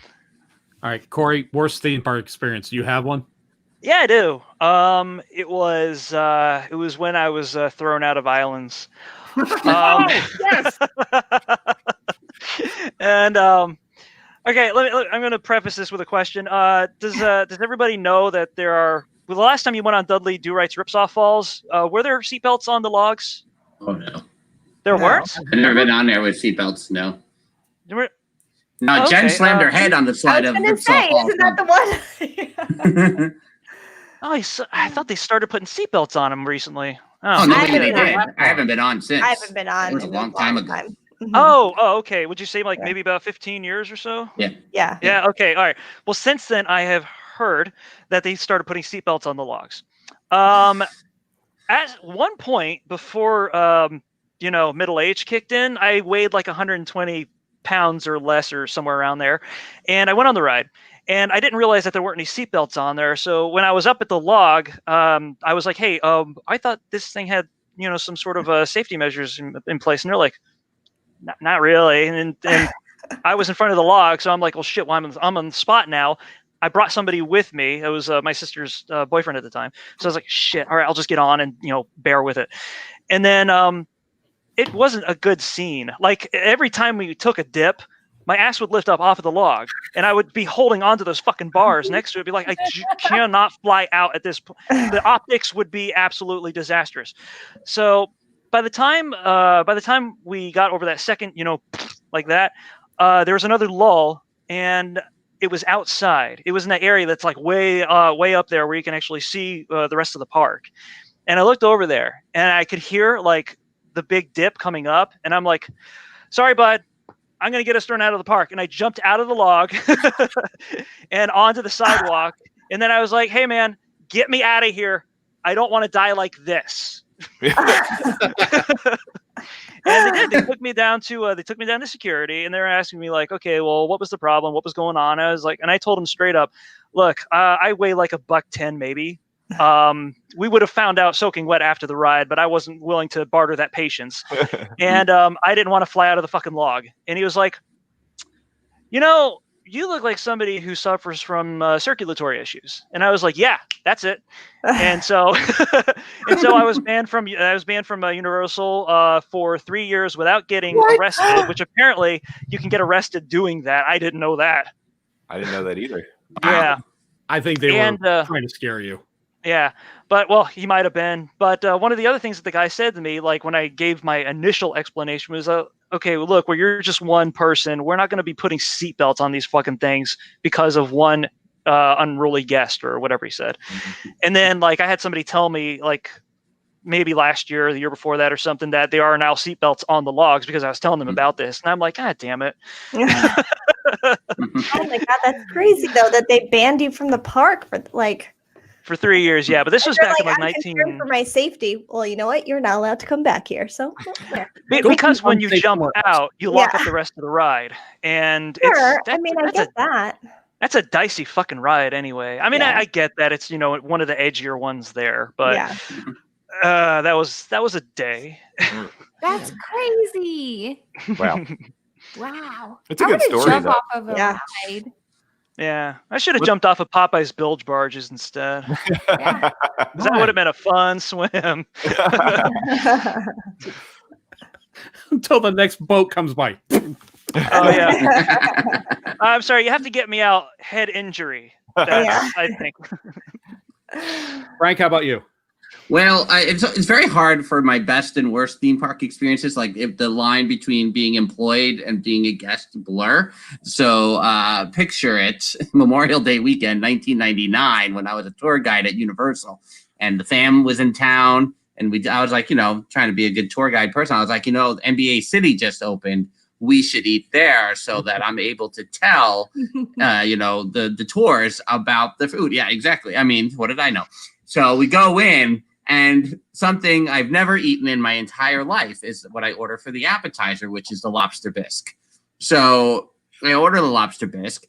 All right, Corey, worst theme park experience. Do you have one? Yeah, I do. It was when I was thrown out of islands. Yes. And okay, I'm going to preface this with a question. Does everybody know that there are? Well, the last time you went on Dudley Do Right's Ripsaw Falls, were there seatbelts on the logs? Oh no. There weren't. I've never been on there with seatbelts. No. There were- No, Oh, Jen okay, slammed her head on the I slide was of gonna say, Ripsaw Falls. isn't that the one? I thought they started putting seatbelts on them recently. Oh, no, I maybe they haven't did. been I haven't been on since. I haven't been on It was a in long time ago. Mhm. Oh, okay. Would you say like Yeah. maybe about 15 years or so? Yeah. Yeah. Okay. All right. Well, since then, I have heard that they started putting seatbelts on the logs. At one point before, middle age kicked in, I weighed like 120 pounds or less, or somewhere around there, and I went on the ride. And I didn't realize that there weren't any seatbelts on there. So when I was up at the log, I was like, "Hey, I thought this thing had, some sort of safety measures in place." And they're like, "Not really." And I was in front of the log, so I'm like, "Well, shit. Well, I'm on the spot now." I brought somebody with me. It was my sister's boyfriend at the time. So I was like, "Shit. All right, I'll just get on and bear with it." And then it wasn't a good scene. Like every time we took a dip, my ass would lift up off of the log, and I would be holding onto those fucking bars next to it. Be like, I cannot fly out at this point. The optics would be absolutely disastrous. So by the time we got over that second, like that, there was another lull, and it was outside. It was in that area that's like way up there where you can actually see the rest of the park. And I looked over there, and I could hear like the big dip coming up, and I'm like, "Sorry, bud. I'm going to get us thrown out of the park." And I jumped out of the log and onto the sidewalk. And then I was like, "Hey, man, get me out of here. I don't want to die like this." And they did. They took me down to security, and they were asking me like, "Okay, well, what was the problem? What was going on?" I was like, and I told them straight up, "Look, I weigh like $110 maybe. We would have found out soaking wet after the ride, but I wasn't willing to barter that patience. And I didn't want to fly out of the fucking log." And he was like, "You look like somebody who suffers from circulatory issues." And I was like, "Yeah, that's it." And so I was banned from Universal for 3 years without getting arrested, which apparently you can get arrested doing that. I didn't know that. I didn't know that either. Yeah. I think they were trying to scare you. Yeah. But well, he might have been. But one of the other things that the guy said to me, like when I gave my initial explanation, was, "Okay, well, look, well, you're just one person. We're not going to be putting seatbelts on these fucking things because of one unruly guest or whatever he said." And then, like, I had somebody tell me, like, maybe last year or the year before that or something, that there are now seatbelts on the logs because I was telling them about this, and I'm like, God damn it. Oh my god, that's crazy though that they banned you from the park for like For 3 years, yeah. But this was they're back in like I'm 19. concerned for my safety. Well, you know what? You're not allowed to come back here. So yeah. Because when you unsafe jump somewhere else. out, you lock Yeah. up the rest of the ride, and Sure. I that's, mean, I that's get a that. that's a dicey fucking ride anyway. I mean, Yeah. I get that it's one of the edgier ones there, but Yeah. that was a day. That's crazy. Wow. Wow. It's a I good wanna story, jump though. off of a Yeah. ride. Yeah, I should have What- jumped off of Popeye's bilge barges instead. Yeah. 'Cause that would have been a fun swim. Until the next boat comes by. Oh yeah. I'm sorry, you have to get me out. Head injury. That's, Yeah. I think. Frank, how about you? Well, it's very hard for my best and worst theme park experiences. Like if the line between being employed and being a guest blur. So picture it, Memorial Day weekend, 1999, when I was a tour guide at Universal, and the fam was in town, and I was like, trying to be a good tour guide person. I was like, NBA City just opened. We should eat there so that I'm able to tell, the tours about the food. Yeah, exactly. I mean, what did I know? So we go in, and something I've never eaten in my entire life is what I order for the appetizer, which is the lobster bisque. So I order the lobster bisque.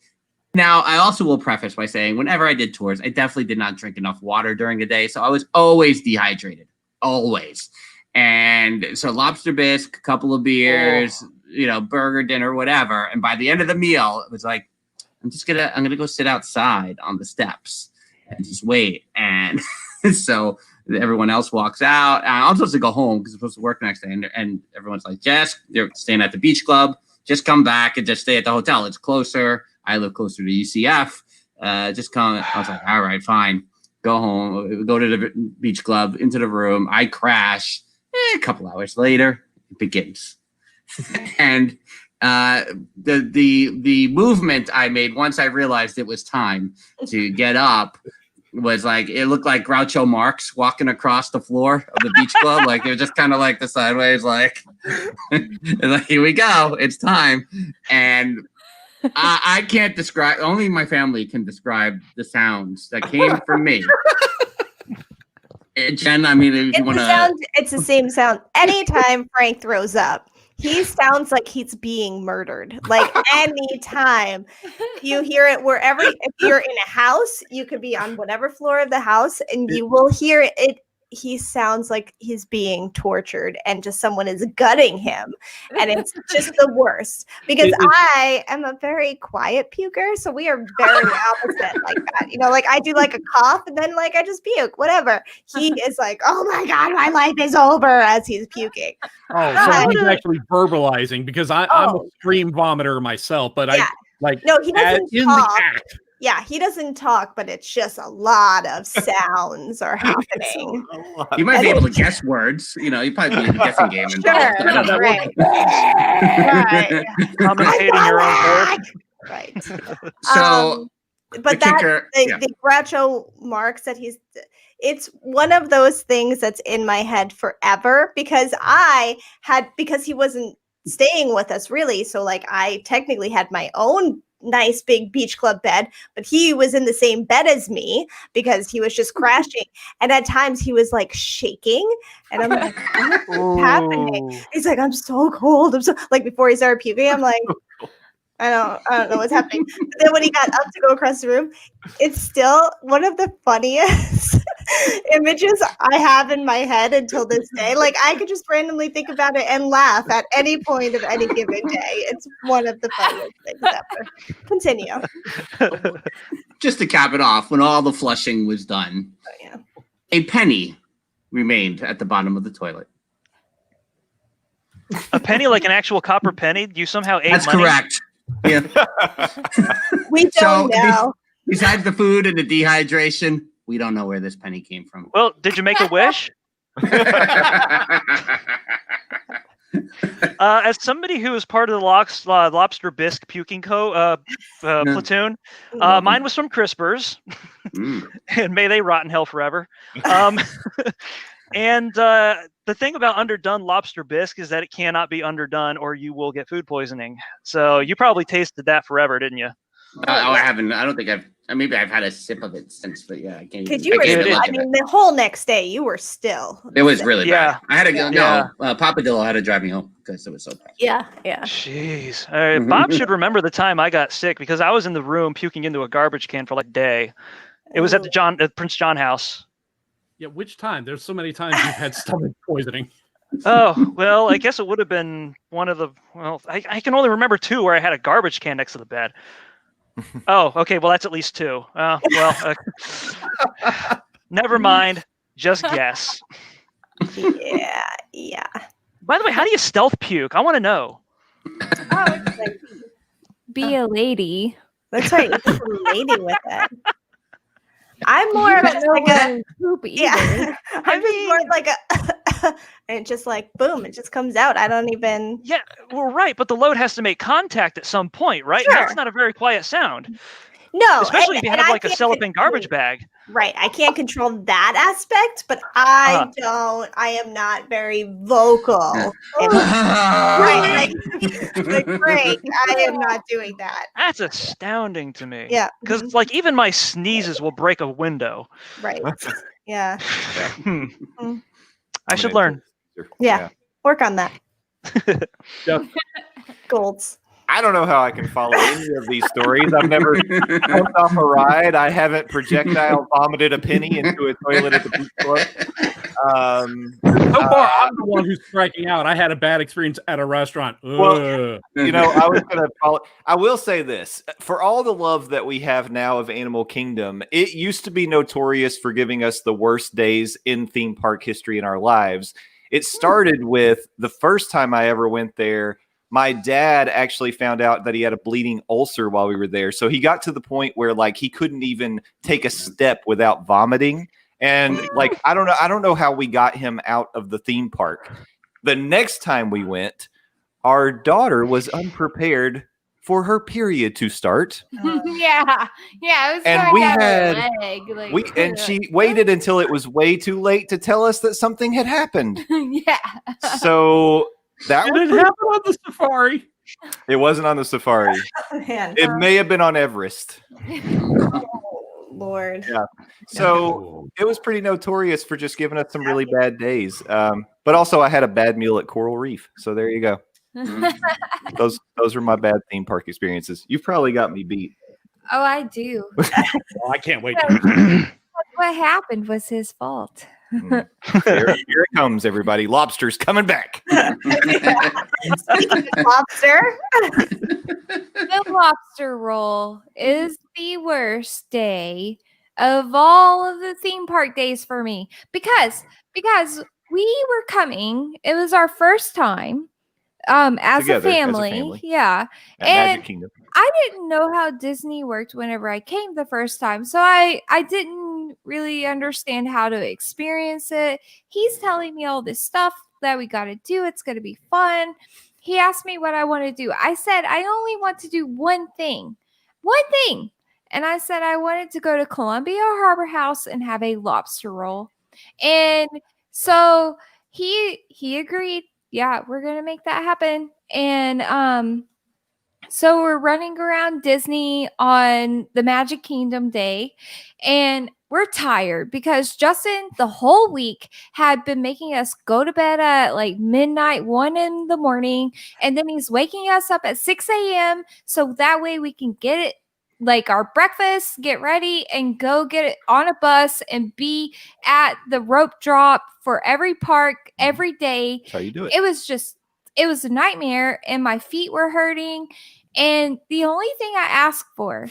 Now, I also will preface by saying whenever I did tours, I definitely did not drink enough water during the day. So I was always dehydrated, always. And so lobster bisque, a couple of beers, burger, dinner, whatever. And by the end of the meal, it was like, I'm going to go sit outside on the steps and just wait. And so everyone else walks out. I'm supposed to go home because I'm supposed to work next day. And everyone's like, Jess, they're staying at the beach club. Just come back and just stay at the hotel. It's closer. I live closer to UCF. Just come. I was like, all right, fine. Go home. Go to the beach club, into the room. I crash. A couple hours later, it begins. And the movement I made once I realized it was time to get up was like, it looked like Groucho Marx walking across the floor of the beach club. Like it was just kind of like the sideways, like, here we go, it's time. And I can't describe, only my family can describe the sounds that came from me. Jen, I mean, if you want to, it's the same sound. Anytime Frank throws up, he sounds like he's being murdered. Like anytime you hear it, wherever, if you're in a house, you could be on whatever floor of the house, and you will hear it. He sounds like he's being tortured, and just someone is gutting him, and it's just the worst. Because I am a very quiet puker, so we are very opposite like that. Like I do like a cough, and then like I just puke, whatever. He is like, oh my god, my life is over as he's puking. Oh, so he's actually verbalizing, because I'm a stream vomiter myself, but Yeah. no, he doesn't in talk. the act. Yeah, he doesn't talk, but it's just a lot of sounds are happening. you might be able to guess words. You probably be in a guessing game. Sure, involved. right. Right. Commentating your own work. Right. So, but the Groucho Marx that it's one of those things that's in my head forever, because he wasn't staying with us really. So like I technically had my own nice big beach club bed, but he was in the same bed as me because he was just crashing. And at times he was like shaking, and I'm like, what's happening? He's like, I'm so cold. I'm so, like, before he started puking, I'm like, I don't know what's happening. But then when he got up to go across the room, it's still one of the funniest images I have in my head until this day. Like I could just randomly think about it and laugh at any point of any given day. It's one of the funniest things ever. Continue. Just to cap it off, when all the flushing was done, a penny remained at the bottom of the toilet. A penny, like an actual copper penny? You somehow ate That's money? correct. Yeah. We don't know. Besides the food and the dehydration, We don't know where this penny came from. Well, did you make a wish? As somebody who was part of the lobster bisque puking platoon, mine was from Crispers, and may they rot in hell forever. And the thing about underdone lobster bisque is that it cannot be underdone, or you will get food poisoning. So you probably tasted that forever, didn't you? I haven't. I don't think I've. Maybe I've had a sip of it since, but yeah, I can't. Because you were, I mean, the whole next day you were still. It was really bad. I had to go. Yeah. No, Papadillo had to drive me home because it was so bad. Yeah. Jeez. All right, Bob should remember the time I got sick because I was in the room puking into a garbage can for like a day. It was at the Prince John house. Yeah, which time? There's so many times you've had stomach poisoning. Oh, well, I guess it would have been one of the. Well, I can only remember 2 where I had a garbage can next to the bed. Oh, okay. Well, that's at least 2. Never mind. Just guess. Yeah. By the way, how do you stealth puke? I want to know. Be a lady. That's right. You're a lady with it. I'm more of like a poop either. yeah. I'm just more like a and it just like boom, it just comes out. I don't even. Yeah, well, right, but the load has to make contact at some point, right? Sure. That's not a very quiet sound. No, especially if you have like a cellophane garbage bag. Right, I can't control that aspect, but I am not very vocal. Right, like great. I am not doing that. That's astounding to me. Yeah, because like even my sneezes will break a window. Right. Yeah. I should learn. Yeah. Work on that. Golds. I don't know how I can follow any of these stories. I've never jumped off a ride. I haven't projectile vomited a penny into a toilet at the beach club. So far, I'm the one who's striking out. I had a bad experience at a restaurant. Well, you know, I was going to follow. I will say this. For all the love that we have now of Animal Kingdom, it used to be notorious for giving us the worst days in theme park history in our lives. It started with the first time I ever went there. My dad actually found out that he had a bleeding ulcer while we were there. So he got to the point where like he couldn't even take a step without vomiting. And like, I don't know how we got him out of the theme park. The next time we went, our daughter was unprepared for her period to start. Yeah. It was and we down had her leg, and she waited until it was way too late to tell us that something had happened. Yeah. So that did it happen on the safari? It wasn't on the safari. Man. It may have been on Everest. Lord. Yeah. So it was pretty notorious for just giving us some really bad days. But also I had a bad meal at Coral Reef. So there you go. Those were my bad theme park experiences. You've probably got me beat. Oh, I do. Oh, I can't wait. What happened was his fault. Here it comes, everybody. Lobster's coming back. Speaking of lobster. The lobster roll is the worst day of all of the theme park days for me because we were coming. It was our first time as Together, a family. Yeah. At And Magic Kingdom. I didn't know how Disney worked whenever I came the first time. So I didn't really understand how to experience it. He's telling me all this stuff that we got to do. It's going to be fun. He asked me what I want to do. I said, I only want to do one thing. And I said, I wanted to go to Columbia Harbor House and have a lobster roll. And so he agreed. Yeah, we're going to make that happen. And, so we're running around Disney on the Magic Kingdom day, and we're tired because Justin the whole week had been making us go to bed at like midnight, 1 a.m, and then he's waking us up at 6 a.m. so that way we can get it like our breakfast, get ready, and go get it on a bus and be at the rope drop for every park every day. That's how you do it. It was a nightmare, and my feet were hurting. And the only thing I asked for,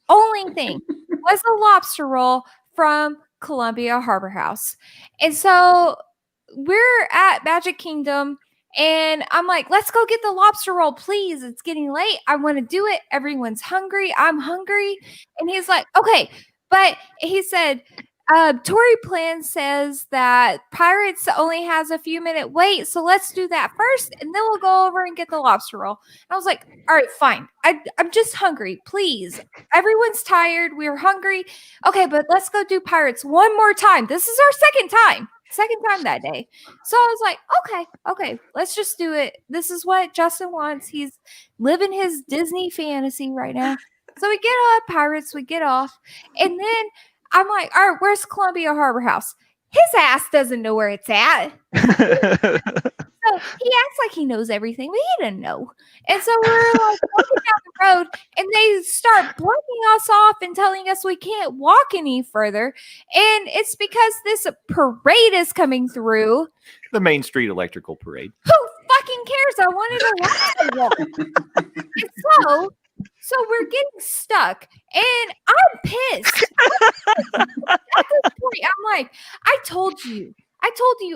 was a lobster roll from Columbia Harbor House. And so we're at Magic Kingdom, and I'm like, let's go get the lobster roll, please. It's getting late. I want to do it. Everyone's hungry. I'm hungry. And he's like, okay. But he said, Tory Plan says that Pirates only has a few minute wait, so let's do that first, and then we'll go over and get the lobster roll. And I was like, all right, fine. I'm just hungry, please. Everyone's tired. We're hungry. Okay, but let's go do Pirates one more time. This is our second time that day. So I was like, okay, let's just do it. This is what Justin wants. He's living his Disney fantasy right now. So we get on Pirates, we get off, and then I'm like, all right, where's Columbia Harbor House? His ass doesn't know where it's at. So he acts like he knows everything, but he didn't know. And so we're like walking down the road, and they start blocking us off and telling us we can't walk any further. And it's because this parade is coming through. The Main Street Electrical Parade. Who fucking cares? I wanted to walk. And so we're getting stuck, and I'm pissed. At this point, I'm like, I told you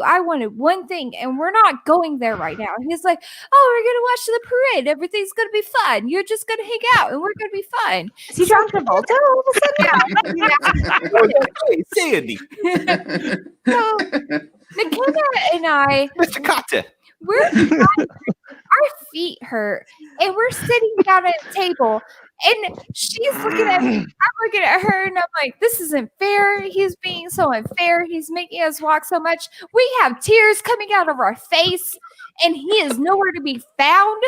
I wanted one thing, and we're not going there right now. And he's like, oh, we're gonna watch the parade. Everything's gonna be fun. You're just gonna hang out, and we're gonna be fun. Is he John Travolta all of a sudden? Sandy. So McKenna and I, Mr. Kata. our feet hurt, and we're sitting down at a table, and she's looking at me. I'm looking at her, and I'm like, this isn't fair. He's being so unfair. He's making us walk so much. We have tears coming out of our face, and he is nowhere to be found,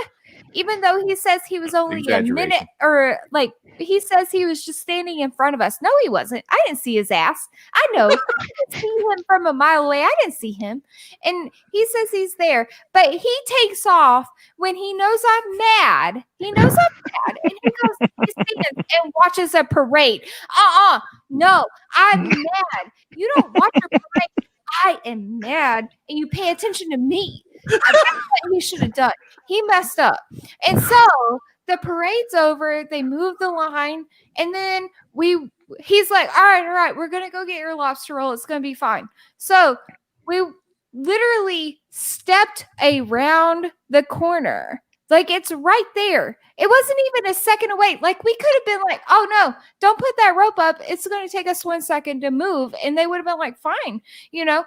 even though he says he was only a minute, or like he says he was just standing in front of us. No, he wasn't. I didn't see his ass. I know. I could see him from a mile away. I didn't see him. And he says he's there, but he takes off when he knows I'm mad. He knows I'm mad. And he goes, he stands and watches a parade. No, I'm mad. You don't watch a parade. I am mad. And you pay attention to me. That's what he should have done. He messed up. And so the parade's over. They move the line. And then he's like, all right, we're going to go get your lobster roll. It's going to be fine. So we literally stepped around the corner. Like, it's right there. It wasn't even a second away. Like, we could have been like, oh no, don't put that rope up. It's going to take us 1 second to move. And they would have been like, fine, No,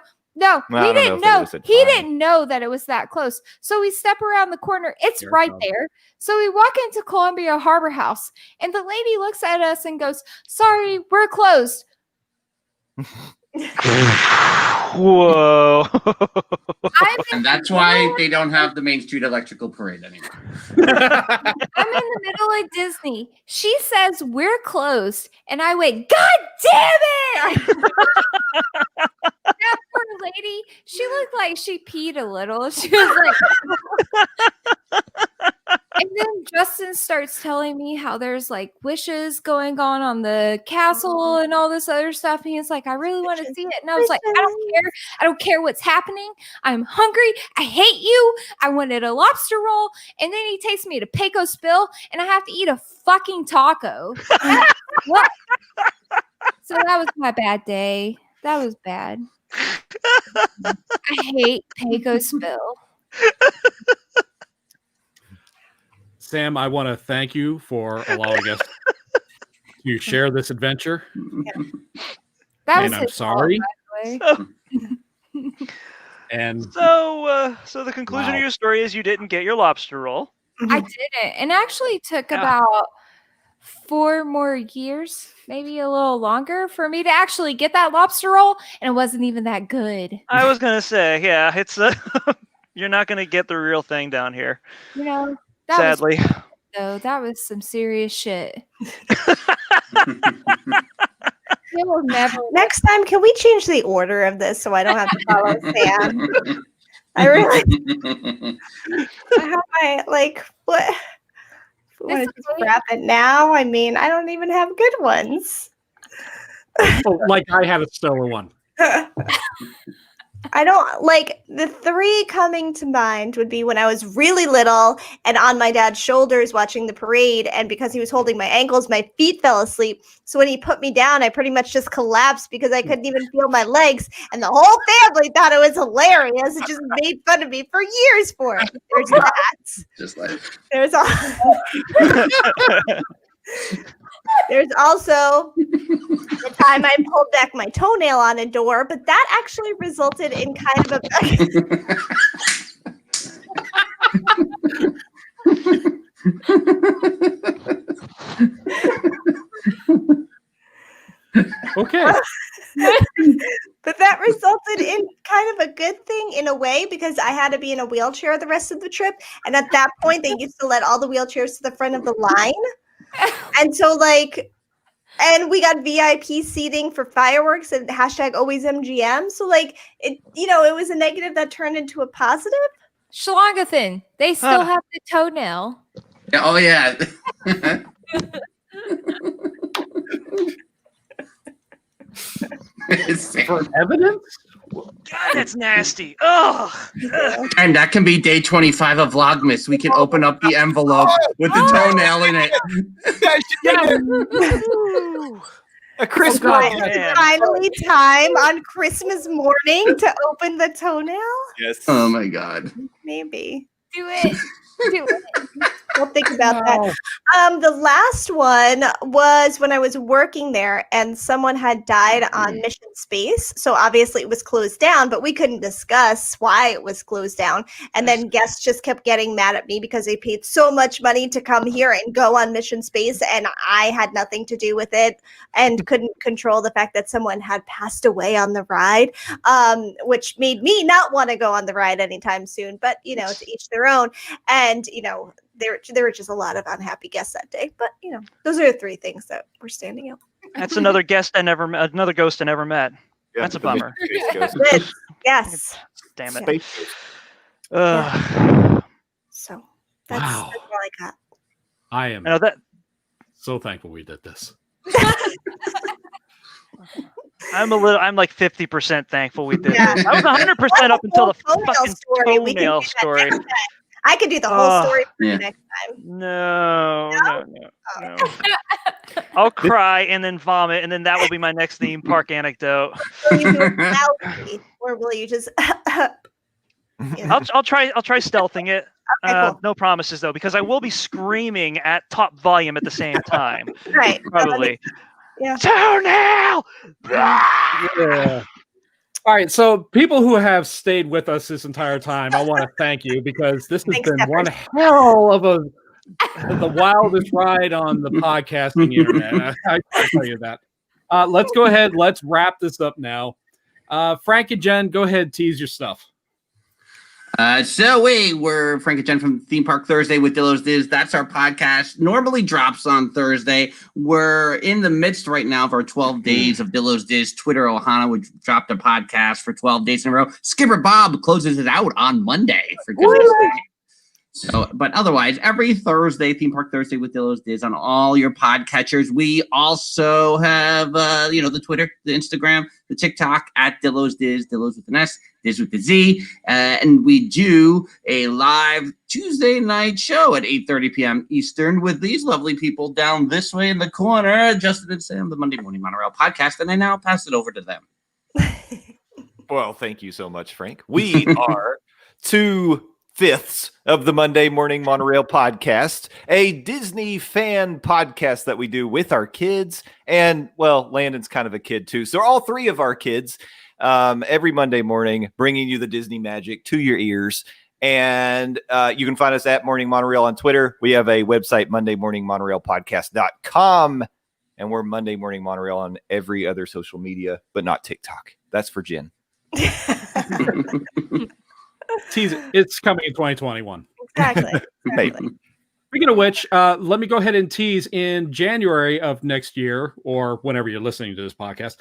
well, we didn't know. He didn't know that it was that close. So we step around the corner. It's right there. So we walk into Columbia Harbor House, and the lady looks at us and goes, sorry, we're closed. Whoa. And that's why they don't have the Main Street Electrical Parade anymore. I'm in the middle of Disney. She says we're closed, and I went, God damn it! That poor lady, she looked like she peed a little. She was like, and then Justin starts telling me how there's like wishes going on the castle and all this other stuff. And he's like, I really want to see it. And I was like, I don't care. I don't care what's happening. I'm hungry. I hate you. I wanted a lobster roll. And then he takes me to Pecos Bill, and I have to eat a fucking taco. What? So that was my bad day. That was bad. I hate Pecos Bill. Sam, I want to thank you for allowing us to share this adventure. That was I'm sorry. Fault, by the way. And so the conclusion of your story is you didn't get your lobster roll. I didn't. And actually took about 4 more years, maybe a little longer, for me to actually get that lobster roll, and it wasn't even that good. I was gonna say, yeah, it's you're not gonna get the real thing down here. Sadly. That was some serious shit. It will never. Next time, can we change the order of this so I don't have to follow Sam? I really. How am I like what? Want to just wrap it now? I mean, I don't even have good ones. like I had a stellar one. I don't like the 3 coming to mind would be when I was really little and on my dad's shoulders watching the parade. And because he was holding my ankles, my feet fell asleep. So when he put me down, I pretty much just collapsed because I couldn't even feel my legs. And the whole family thought it was hilarious. It just made fun of me for years for it. There's that. Just like There's all. There's also the time I pulled back my toenail on a door, but that actually resulted in kind of Okay. But that resulted in kind of a good thing in a way because I had to be in a wheelchair the rest of the trip. And at that point, they used to let all the wheelchairs to the front of the line. And so, and we got VIP seating for fireworks and hashtag always MGM. So, it was a negative that turned into a positive. Schlongathan, they still have the toenail. Yeah, oh, yeah. For evidence? God, that's nasty. Oh, And that can be day 25 of Vlogmas. We can open up the envelope with the toenail in it. A Christmas. man. Finally, time on Christmas morning to open the toenail. Yes. Oh my God. Maybe. Do it. Do it. We'll think about that. The last one was when I was working there and someone had died on Mission Space. So obviously it was closed down, but we couldn't discuss why it was closed down. And then guests just kept getting mad at me because they paid so much money to come here and go on Mission Space. And I had nothing to do with it and couldn't control the fact that someone had passed away on the ride, which made me not want to go on the ride anytime soon. But, to each their own. And, there were just a lot of unhappy guests that day, but those are the three things that were standing out. That's another guest I never met. Another ghost I never met. Yeah, That's a bummer. Yes. Damn it. Space. So that's all I got. I am I know that. so thankful we did this. I'm like 50% thankful we did Yeah. this. I was 100% up until the fucking We can toenail do that story. next time. I could do the whole story for you next time. No. I'll cry and then vomit, and then that will be my next theme park anecdote. Will you do it loudly, or will you just? I'll try stealthing it. Okay, cool. No promises though, because I will be screaming at top volume at the same time. Right. Probably. Yeah. Toenail. Yeah. All right, so people who have stayed with us this entire time, I want to thank you because this has Thanks, been Steppers. one hell of the wildest ride on the podcasting internet. I can tell you that. Let's go ahead. Let's wrap this up now. Frank and Jen, go ahead, tease your stuff. We're Frank and Jen from Theme Park Thursday with Dillo's Diz. That's our podcast. Normally drops on Thursday. We're in the midst right now of our 12 days of Dillo's Diz. Twitter Ohana would drop the podcast for 12 days in a row. Skipper Bob closes it out on Monday, for goodness sake. So, but otherwise, every Thursday, Theme Park Thursday with Dillo's Diz on all your podcatchers. We also have, the Twitter, the Instagram, the TikTok at Dillo's Diz, Dillo's with an S, Diz with the Z. And we do a live Tuesday night show at 8:30 p.m. Eastern with these lovely people down this way in the corner, Justin and Sam, the Monday Morning Monorail podcast. And I now pass it over to them. Well, thank you so much, Frank. We are 2/5 of the Monday Morning Monorail podcast, a Disney fan podcast that we do with our kids. And, well, Landon's kind of a kid too. So all three of our kids every Monday morning, bringing you the Disney magic to your ears. And you can find us at Morning Monorail on Twitter. We have a website, mondaymorningmonorailpodcast.com. And we're Monday Morning Monorail on every other social media, but not TikTok. That's for Jen. Tease it. It's coming in 2021. Exactly. Maybe. Speaking of which, let me go ahead and tease in January of next year, or whenever you're listening to this podcast,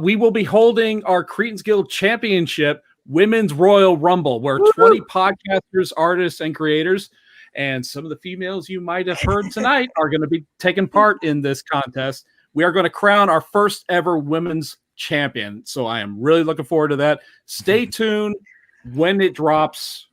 we will be holding our Cretins Guild Championship Women's Royal Rumble, where 20 podcasters, artists, and creators, and some of the females you might have heard tonight are going to be taking part in this contest. We are going to crown our first ever women's champion. So I am really looking forward to that. Stay tuned when it drops.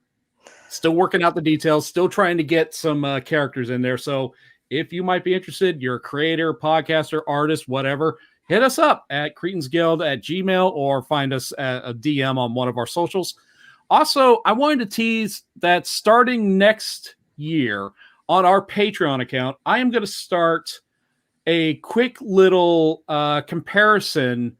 Still working out the details, still trying to get some characters in there. So if you might be interested, you're a creator, podcaster, artist, whatever, hit us up at cretinsguild@gmail.com or find us at a DM on one of our socials. Also, I wanted to tease that starting next year, on our Patreon account, I am going to start a quick little comparison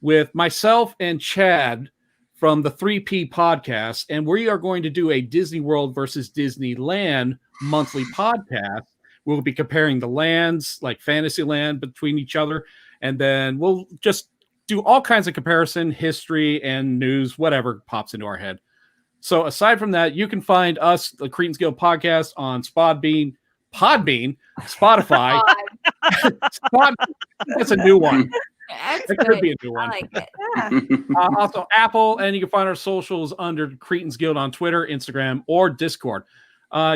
with myself and Chad from the 3P podcast, and we are going to do a Disney World versus Disneyland monthly podcast. We'll be comparing the lands, like Fantasyland, between each other, and then we'll just do all kinds of comparison, history, and news, whatever pops into our head. So aside from that, you can find us, the Cretins Guild podcast, on Podbean, Spotify. That's a new one. That's That good. could be a new I one. like it. Yeah. Also, Apple, and you can find our socials under Cretins Guild on Twitter, Instagram, or Discord.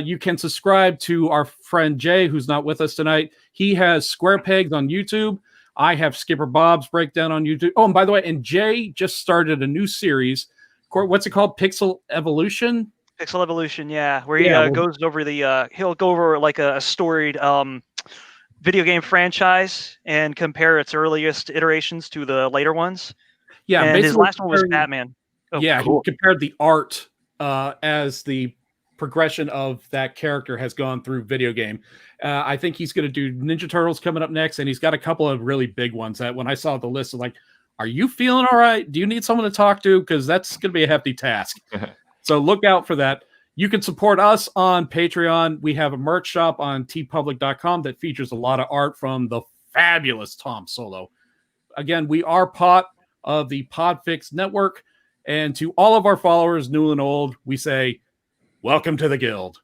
You can subscribe to our friend Jay, who's not with us tonight. He has Square Pegs on YouTube. I have Skipper Bob's Breakdown on YouTube. Oh, and by the way, and Jay just started a new series. What's it called? Pixel Evolution? Pixel Evolution, yeah, where he Yeah, well- goes over he'll go over like a storied video game franchise and compare its earliest iterations to the later ones. Yeah, and his basically last one was comparing- Batman. Oh, yeah, cool. he compared the art as the progression of that character has gone through video game. I think he's going to do Ninja Turtles coming up next, and he's got a couple of really big ones that when I saw the list, I'm like, are you feeling all right? Do you need someone to talk to? Because that's going to be a hefty task. So look out for that. You can support us on Patreon. We have a merch shop on tpublic.com that features a lot of art from the fabulous Tom Solo. Again, we are part of the Podfix Network. And to all of our followers, new and old, we say, welcome to the guild.